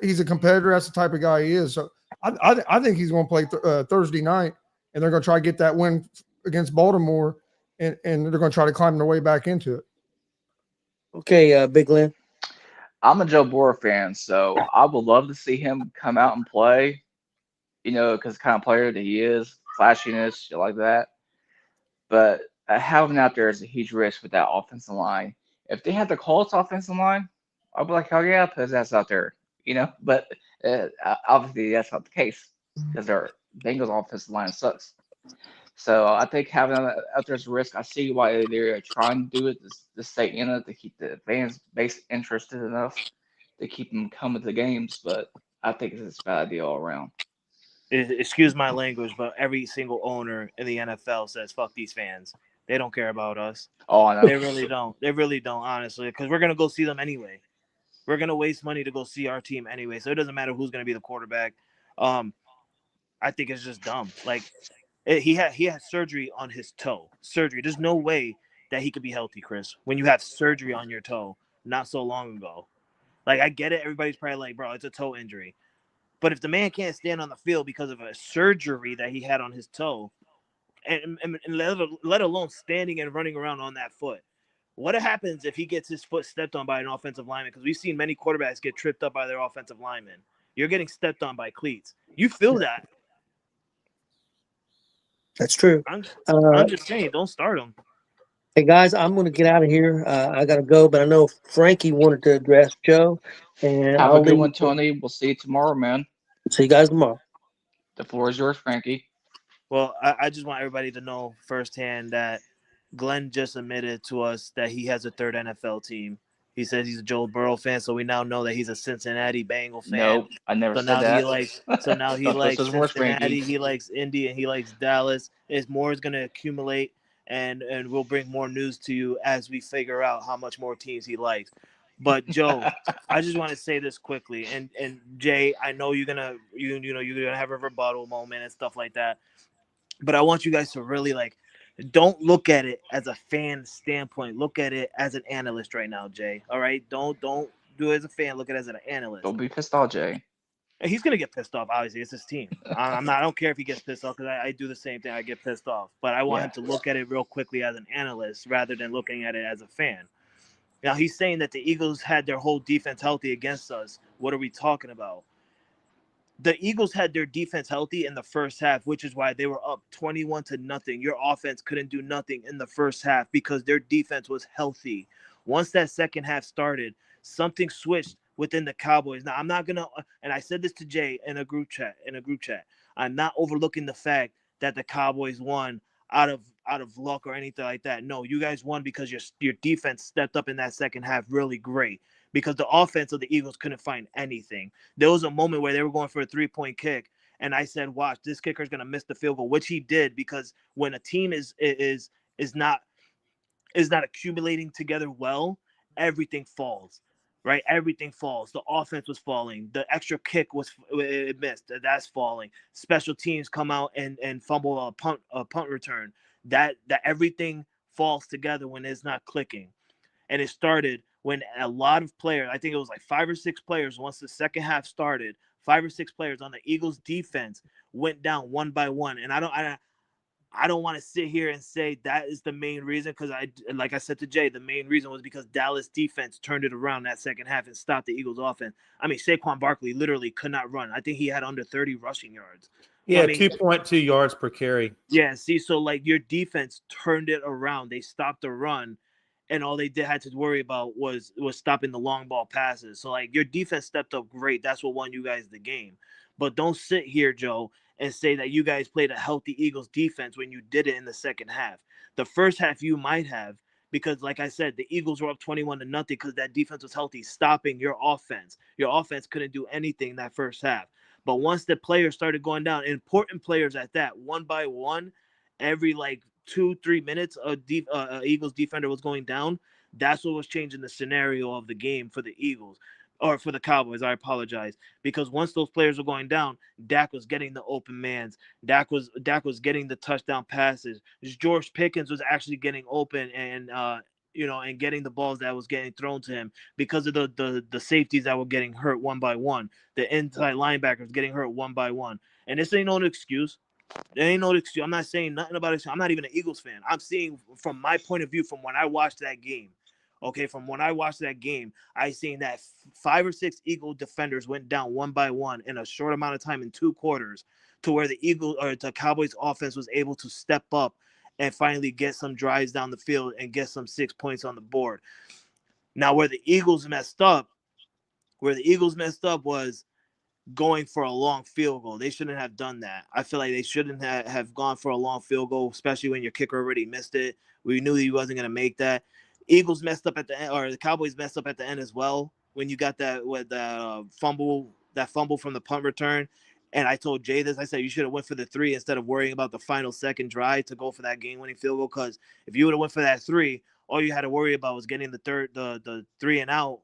he's a competitor. That's the type of guy he is. So I think he's going to play Thursday night, and they're going to try to get that win against Baltimore, and they're going to try to climb their way back into it. Okay, Big Lynn. I'm a Joe Burrow fan, so I would love to see him come out and play. Because the kind of player that he is, flashiness, shit like that. But having him out there is a huge risk with that offensive line. If they had the Colts offensive line, I'd be like, hell yeah, put his ass out there. But obviously that's not the case because their Bengals offensive line sucks. So I think having him out there is a risk. I see why they're trying to do it to stay in it, to keep the fans base interested enough to keep them coming to the games. But I think it's a bad idea all around. Excuse my language, but every single owner in the NFL says, fuck these fans. They don't care about us. Oh, I know. They really don't. They really don't, honestly, because we're going to go see them anyway. We're going to waste money to go see our team anyway, so it doesn't matter who's going to be the quarterback. I think it's just dumb. Like, he had surgery on his toe. Surgery. There's no way that he could be healthy, Chris, when you have surgery on your toe not so long ago. Like, I get it. Everybody's probably like, bro, it's a toe injury. But if the man can't stand on the field because of a surgery that he had on his toe, and let alone standing and running around on that foot, what happens if he gets his foot stepped on by an offensive lineman? Because we've seen many quarterbacks get tripped up by their offensive linemen. You're getting stepped on by cleats. You feel that. That's true. I'm just saying, don't start him. Hey, guys, I'm going to get out of here. I got to go, but I know Frankie wanted to address Joe. And Have a good one, Tony. We'll see you tomorrow, man. See you guys tomorrow. The floor is yours, Frankie. Well, I just want everybody to know firsthand that Glenn just admitted to us that he has a third NFL team. He says he's a Joe Burrow fan, so we now know that he's a Cincinnati Bengal fan. Nope, I never said that. Now he likes Cincinnati, he likes Indy, and he likes Dallas. More is going to accumulate, and we'll bring more news to you as we figure out how much more teams he likes. But Joe, I just want to say this quickly, and Jay, I know you're gonna have a rebuttal moment and stuff like that, but I want you guys to really don't look at it as a fan standpoint. Look at it as an analyst right now, Jay. All right, don't do it as a fan. Look at it as an analyst. Don't be pissed off, Jay. He's gonna get pissed off. Obviously, it's his team. I don't care if he gets pissed off because I do the same thing. I get pissed off, but I want him to look at it real quickly as an analyst rather than looking at it as a fan. Now, he's saying that the Eagles had their whole defense healthy against us. What are we talking about? The Eagles had their defense healthy in the first half, which is why they were up 21-0. Your offense couldn't do nothing in the first half because their defense was healthy. Once that second half started, something switched within the Cowboys. Now, I'm not going to – and I said this to Jay in a group chat. I'm not overlooking the fact that the Cowboys won out of luck or anything like that. No, you guys won because your defense stepped up in that second half really great because the offense of the Eagles couldn't find anything. There was a moment where they were going for a 3-point kick, and I said, watch, this kicker's going to miss the field goal, which he did because when a team is not accumulating together well, everything falls, right? Everything falls. The offense was falling. The extra kick it missed. That's falling. Special teams come out and fumble a punt return. That everything falls together when it's not clicking. And it started when a lot of players, I think it was like 5 or 6 players, once the second half started, 5 or 6 players on the Eagles defense went down one by one. And I don't want to sit here and say that is the main reason, because like I said to Jay, the main reason was because Dallas defense turned it around that second half and stopped the Eagles offense. I mean, Saquon Barkley literally could not run. I think he had under 30 rushing yards. Yeah, I mean, 2.2 yards per carry. Yeah, see, so like your defense turned it around. They stopped the run, and all they had to worry about was stopping the long ball passes. So like your defense stepped up great. That's what won you guys the game. But don't sit here, Joe, and say that you guys played a healthy Eagles defense when you did it in the second half. The first half you might have, because like I said, the Eagles were up 21-0 because that defense was healthy, stopping your offense. Your offense couldn't do anything that first half. But once the players started going down, important players at that, one by one, every like 2-3 minutes, a Eagles defender was going down. That's what was changing the scenario of the game for the Eagles, or for the Cowboys. I apologize, because once those players were going down, Dak was getting the open mans. Dak was getting the touchdown passes. George Pickens was actually getting open and and getting the balls that was getting thrown to him because of the safeties that were getting hurt one by one. The inside linebackers getting hurt one by one. And this ain't no excuse. There ain't no excuse. I'm not saying nothing about it. I'm not even an Eagles fan. I'm seeing from my point of view from when I watched that game. Okay, from when I watched that game, I seen that 5 or 6 Eagle defenders went down one by one in a short amount of time in 2 quarters, to where the Cowboys offense was able to step up and finally get some drives down the field and get some 6 points on the board. Now, where the Eagles messed up was going for a long field goal. They shouldn't have done that. I feel like they shouldn't have gone for a long field goal, especially when your kicker already missed it. We knew he wasn't going to make that. Eagles messed up at the end, or the Cowboys messed up at the end as well, when you got that with the fumble from the punt return. And I told Jay this. I said you should have went for the 3 instead of worrying about the final second drive to go for that game-winning field goal. Because if you would have went for that 3, all you had to worry about was getting the 3 and out,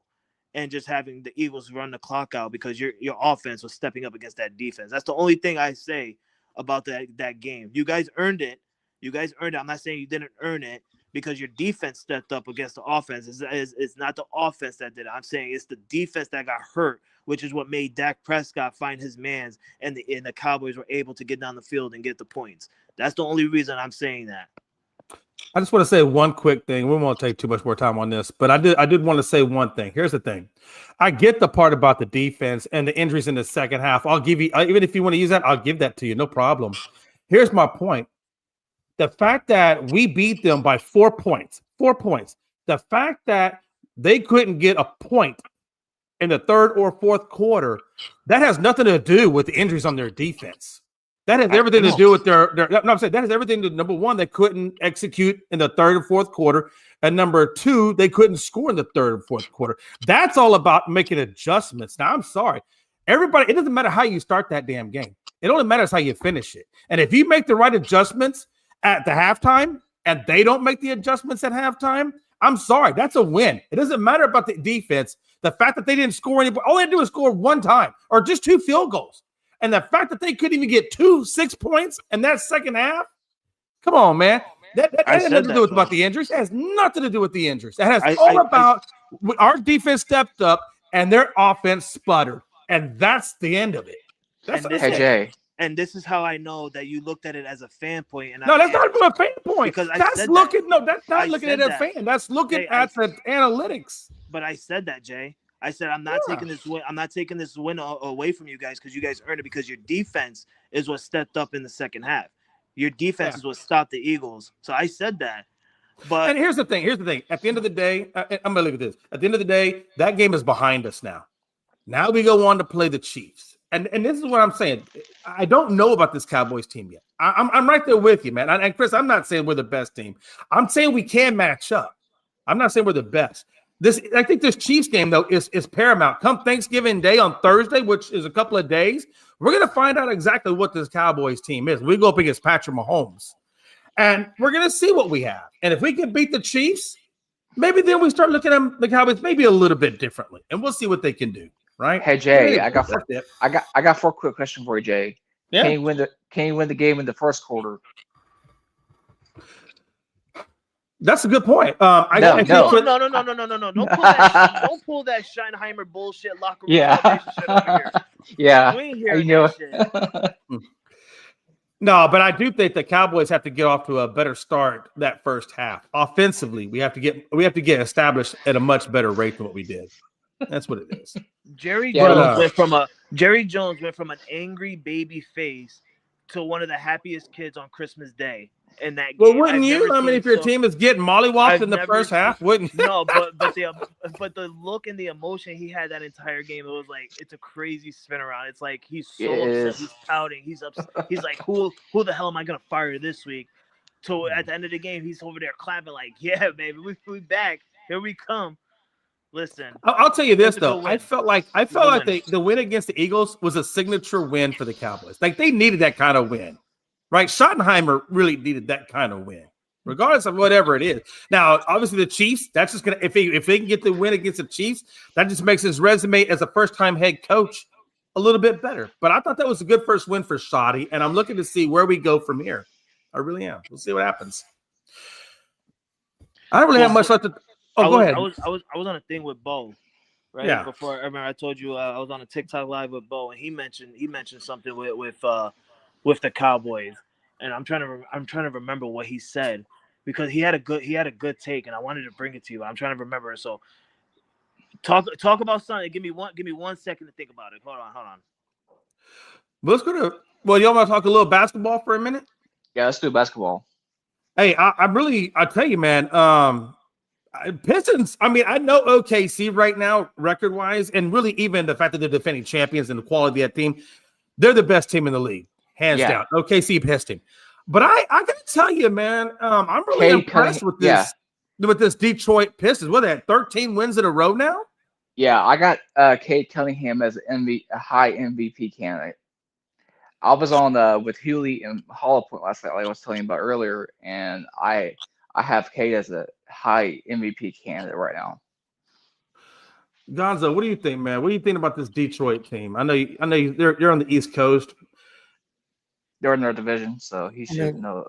and just having the Eagles run the clock out, because your offense was stepping up against that defense. That's the only thing I say about that game. You guys earned it. I'm not saying you didn't earn it, because your defense stepped up against the offense. It's not the offense that did it. I'm saying it's the defense that got hurt, which is what made Dak Prescott find his mans, and the Cowboys were able to get down the field and get the points. That's the only reason I'm saying that. I just want to say one quick thing. We won't take too much more time on this, but I did want to say one thing. Here's the thing. I get the part about the defense and the injuries in the second half. I'll give you, even if you want to use that, I'll give that to you. No problem. Here's my point. The fact that we beat them by 4 points, the fact that they couldn't get a point in the third or fourth quarter, that has nothing to do with the injuries on their defense. That has everything to do with I'm saying that has everything to, number one, they couldn't execute in the third or fourth quarter. And number 2, they couldn't score in the third or fourth quarter. That's all about making adjustments. Now, I'm sorry. Everybody, it doesn't matter how you start that damn game. It only matters how you finish it. And if you make the right adjustments at the halftime and they don't make the adjustments at halftime, I'm sorry. That's a win. It doesn't matter about the defense. The fact that they didn't score anybody, all they had to do was score one time or just 2 field goals. And the fact that they couldn't even get 6 points in that second half, come on, man. That has nothing to do with about the injuries. It has nothing to do with the injuries. It has about our defense stepped up and their offense sputtered. And that's the end of it. Hey, Jay. And this is how I know that you looked at it as a fan point. And no, that's not a fan point. Because that's looking at a fan. That's looking at the analytics. But I said that, Jay. I said I'm not taking this win. I'm not taking this win away from you guys, because you guys earned it, because your defense is what stepped up in the second half. Your defense is what stopped the Eagles. So I said that. But here's the thing. At the end of the day, I'm gonna leave it this. At the end of the day, that game is behind us now. Now we go on to play the Chiefs. And this is what I'm saying. I don't know about this Cowboys team yet. I'm right there with you, man. And Chris, I'm not saying we're the best team. I'm saying we can match up. I'm not saying we're the best. I think this Chiefs game, though, is paramount. Come Thanksgiving Day on Thursday, which is a couple of days, we're going to find out exactly what this Cowboys team is. We go up against Patrick Mahomes, and we're going to see what we have. And if we can beat the Chiefs, maybe then we start looking at the Cowboys maybe a little bit differently, and we'll see what they can do. Right? Hey Jay, Anyway, I got 4 quick questions for you, Jay. Yeah. Can you win the game in the first quarter? That's a good point. No. Don't pull that Scheinheimer bullshit locker room salvation shit over here. Yeah. We ain't hearing that shit. No, but I do think the Cowboys have to get off to a better start that first half. Offensively, we have to get established at a much better rate than what we did. That's what it is. Jerry Jones went from an angry baby face to one of the happiest kids on Christmas Day. In that game. Well, wouldn't you? I mean, if your team is getting mollywopped in the first half, wouldn't you? No, but the look and the emotion he had that entire game, it was like it's a crazy spin around. It's like he's so upset, he's pouting, he's upset. He's like, who the hell am I gonna fire this week? So at the end of the game, he's over there clapping like, yeah, baby, we back, here we come. Listen, I'll tell you this though, I felt like the win against the Eagles was a signature win for the Cowboys. Like they needed that kind of win. Right, Schottenheimer really needed that kind of win, regardless of whatever it is. Now, obviously, the Chiefs. That's just gonna if they can get the win against the Chiefs, that just makes his resume as a first-time head coach a little bit better. But I thought that was a good first win for Shotty, and I'm looking to see where we go from here. I really am. We'll see what happens. I don't really have much left to. Go ahead. I was on a thing with Bo, right? Yeah. Before I remember, I told you I was on a TikTok live with Bo, and he mentioned something with the Cowboys, and I'm trying to remember what he said because he had a good take, and I wanted to bring it to you. I'm trying to remember. So talk about something. Give me 1 second to think about it. Hold on. Let's go to. Well, y'all want to talk a little basketball for a minute? Yeah, let's do basketball. Hey, I tell you, man. Pistons. I mean, I know OKC right now, record wise, and really even the fact that they're defending champions and the quality of that team, they're the best team in the league. Hands down, OKC pissed him. But I gotta tell you, man, I'm really impressed with this Detroit Pistons. What, they had 13 wins in a row now? Yeah, I got Cade Cunningham as a high MVP candidate. I was on with Hewley and Hollow Point last night, like I was telling you about earlier, and I have Cade as a high MVP candidate right now. Gonzo, what do you think, man? What do you think about this Detroit team? I know you're on the East Coast. They're in their division, so he should know.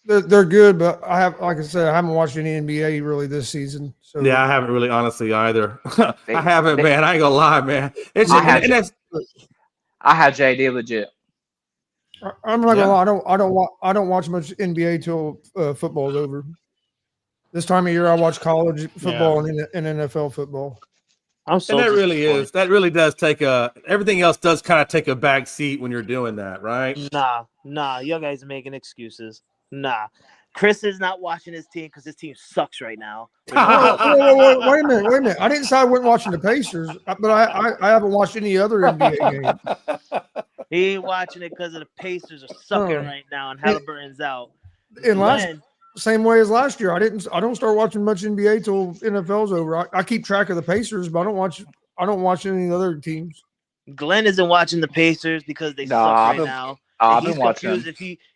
They're good, but I haven't watched any NBA really this season. So yeah, I haven't really, honestly, either. I haven't, man. I ain't gonna lie, man. I have JD legit. I'm not gonna lie. I don't watch much NBA till football's over. This time of year, I watch college football and NFL football. That really does take everything else does kind of take a back seat when you're doing that, right? Nah, you guys are making excuses. Nah. Chris is not watching his team because his team sucks right now. Wait a minute. I didn't say I wasn't watching the Pacers, but I haven't watched any other NBA games. He ain't watching it because of the Pacers are sucking right now and Halliburton's out. And same way as last year. I don't start watching much NBA till NFL's over. I keep track of the Pacers, but I don't watch any other teams. Glenn isn't watching the Pacers because they suck right now. I've been watching.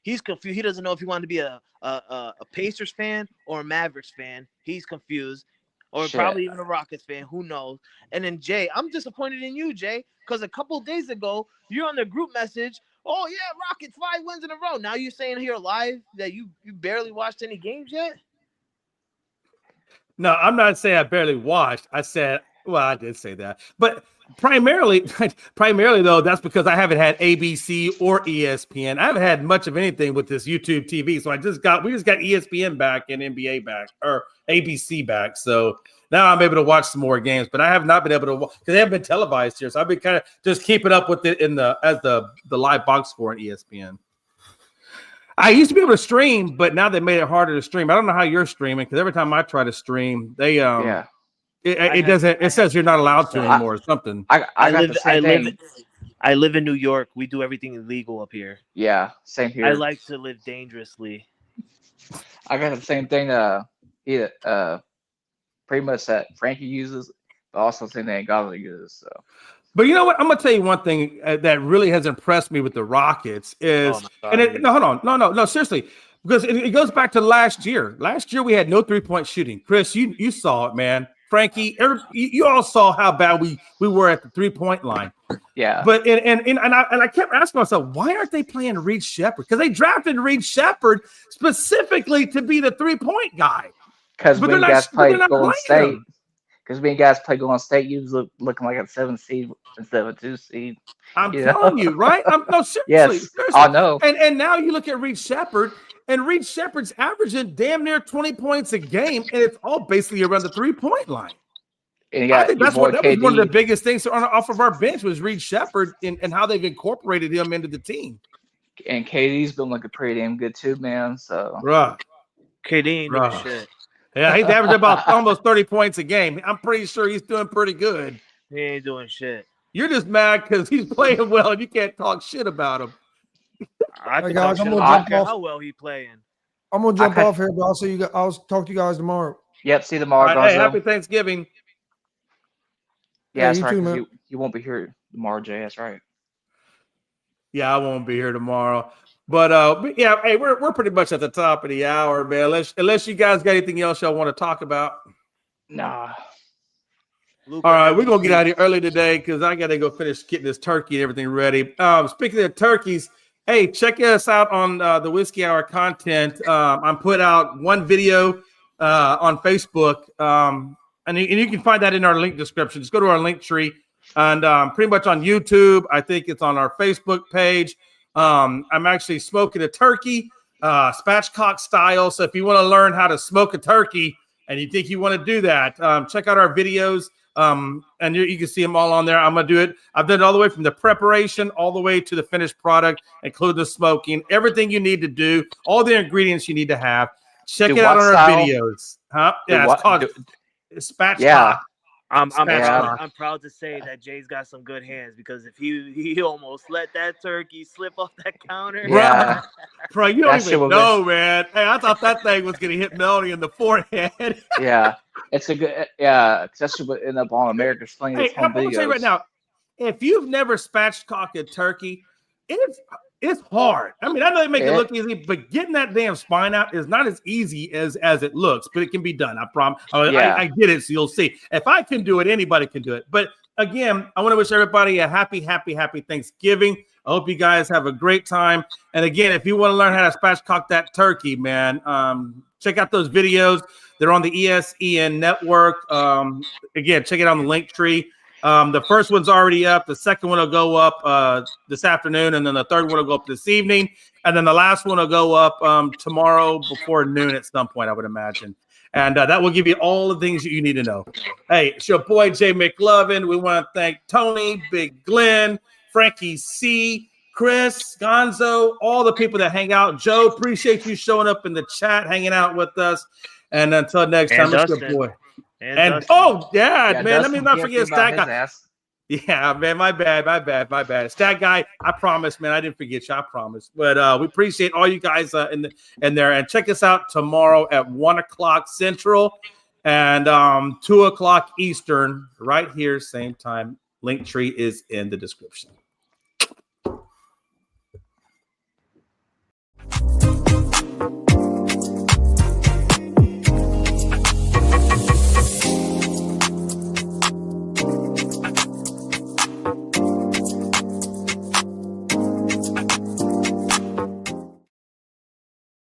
He's confused. He doesn't know if he wanted to be a Pacers fan or a Mavericks fan. He's confused, or probably even a Rockets fan. Who knows? And then Jay, I'm disappointed in you, Jay, because a couple of days ago you're on the group message. Oh yeah, Rockets 5 wins in a row. Now you're saying here live that you barely watched any games yet? No, I'm not saying I barely watched. I said, well, I did say that, but primarily though, that's because I haven't had ABC or ESPN. I haven't had much of anything with this YouTube TV. So we just got ESPN back and NBA back or ABC back. So now I'm able to watch some more games, but I have not been able to watch because they haven't been televised here. So I've been kind of just keeping up with it as the live box score on ESPN. I used to be able to stream, but now they made it harder to stream. I don't know how you're streaming because every time I try to stream, they it doesn't. It says you're not allowed to anymore or something. I live in New York. We do everything illegal up here. Yeah, same here. I like to live dangerously. I got the same thing. Pretty much that Frankie uses, but also the same thing Gonzo uses. So. But you know what? I'm gonna tell you one thing that really has impressed me with the Rockets is, no, seriously, Because it goes back to last year. Last year we had no 3-point shooting. Chris, you saw it, man. Frankie, you all saw how bad we were at the 3-point line. Yeah. But and I kept asking myself, why aren't they playing Reed Shepherd? Because they drafted Reed Shepherd specifically to be the 3-point guy. Because when you guys played Golden State, him. because when you guys play Golden State, you was looking like a 7 seed instead of a 2 seed. I'm telling you, right? No, seriously. Yes, seriously. I know. And now you look at Reed Shepherd, and Reed Shepherd's averaging damn near 20 points a game, and it's all basically around the 3-point line. And I think that was one of the KD. biggest things off of our bench was Reed Shepherd and how they've incorporated him into the team. And KD's been looking pretty damn good too, man. So Right. KD ain't doing shit. Yeah, he's averaging about almost 30 points a game. I'm pretty sure he's doing pretty good. He ain't doing shit. You're just mad because he's playing well and you can't talk shit about him. I Hey, can guys, talk I'm shit gonna about jump off. how well he playing. I'm gonna jump Okay. off here, but I'll see you guys. I'll talk to you guys tomorrow. yep, see you All tomorrow, right, hey, Gonzo. happy Thanksgiving. Yeah, that's you right. too, 'cause man. you won't be here tomorrow, Jay. That's right. Yeah, I won't be here tomorrow. But yeah, hey, we're pretty much at the top of the hour, man. Unless you guys got anything else y'all want to talk about. Nah. Luka, All right, we're gonna get out of here early today because I gotta go finish getting this turkey and everything ready. Speaking of turkeys, hey, check us out on the Whiskey Hour content. I'm put out one video on Facebook, and you can find that in our link description. Just go to our link tree, and pretty much on YouTube. I think it's on our Facebook page. I'm actually smoking a turkey, spatchcock style. So if you want to learn how to smoke a turkey and you think you want to do that, check out our videos. And you can see them all on there. I'm gonna do it. I've done it all the way from the preparation all the way to the finished product, including the smoking, everything you need to do, all the ingredients you need to have. Check Do it out what on our style? videos. Huh? Do Yeah, what- it's called do- spatchcock. Yeah. I'm Spatchcock. proud to say that Jay's got some good hands because if he almost let that turkey slip off that counter. Yeah. Bro, you That don't shit even was- know, man. Hey, I thought that thing was gonna hit Melanie in the forehead. Yeah. It's a good. Yeah. Especially what ended up on America's Funniest Hey, Home I'm gonna tell you right Videos. now, if you've never spatchcocked a turkey, it's hard. I mean, I know they make it look easy, but getting that damn spine out is not as easy as it looks, but it can be done. I promise. Yeah. I did it, so you'll see. If I can do it, anybody can do it. But again, I want to wish everybody a happy Thanksgiving. I hope you guys have a great time. And again, if you want to learn how to spatchcock that turkey, man, check out those videos. They're on the ESEN network. Again, check it out on the link tree. The first one's already up. The second one will go up this afternoon, and then the third one will go up this evening, and then the last one will go up tomorrow before noon at some point, I would imagine. And that will give you all the things that you need to know. Hey, it's your boy Jay McLovin. We want to thank Tony, Big Glenn, Frankie C, Chris, Gonzo, all the people that hang out. Joe, appreciate you showing up in the chat, hanging out with us. And until next time, it's your Dustin. boy. And Dustin. Oh, yeah, man, let me Dustin not can't forget think about Stat his Guy. ass. Yeah, man, my bad. Stat Guy, I promise, man, I didn't forget you, I promise. But we appreciate all you guys in there. And check us out tomorrow at 1 o'clock Central and 2 o'clock Eastern, right here, same time. Linktree is in the description.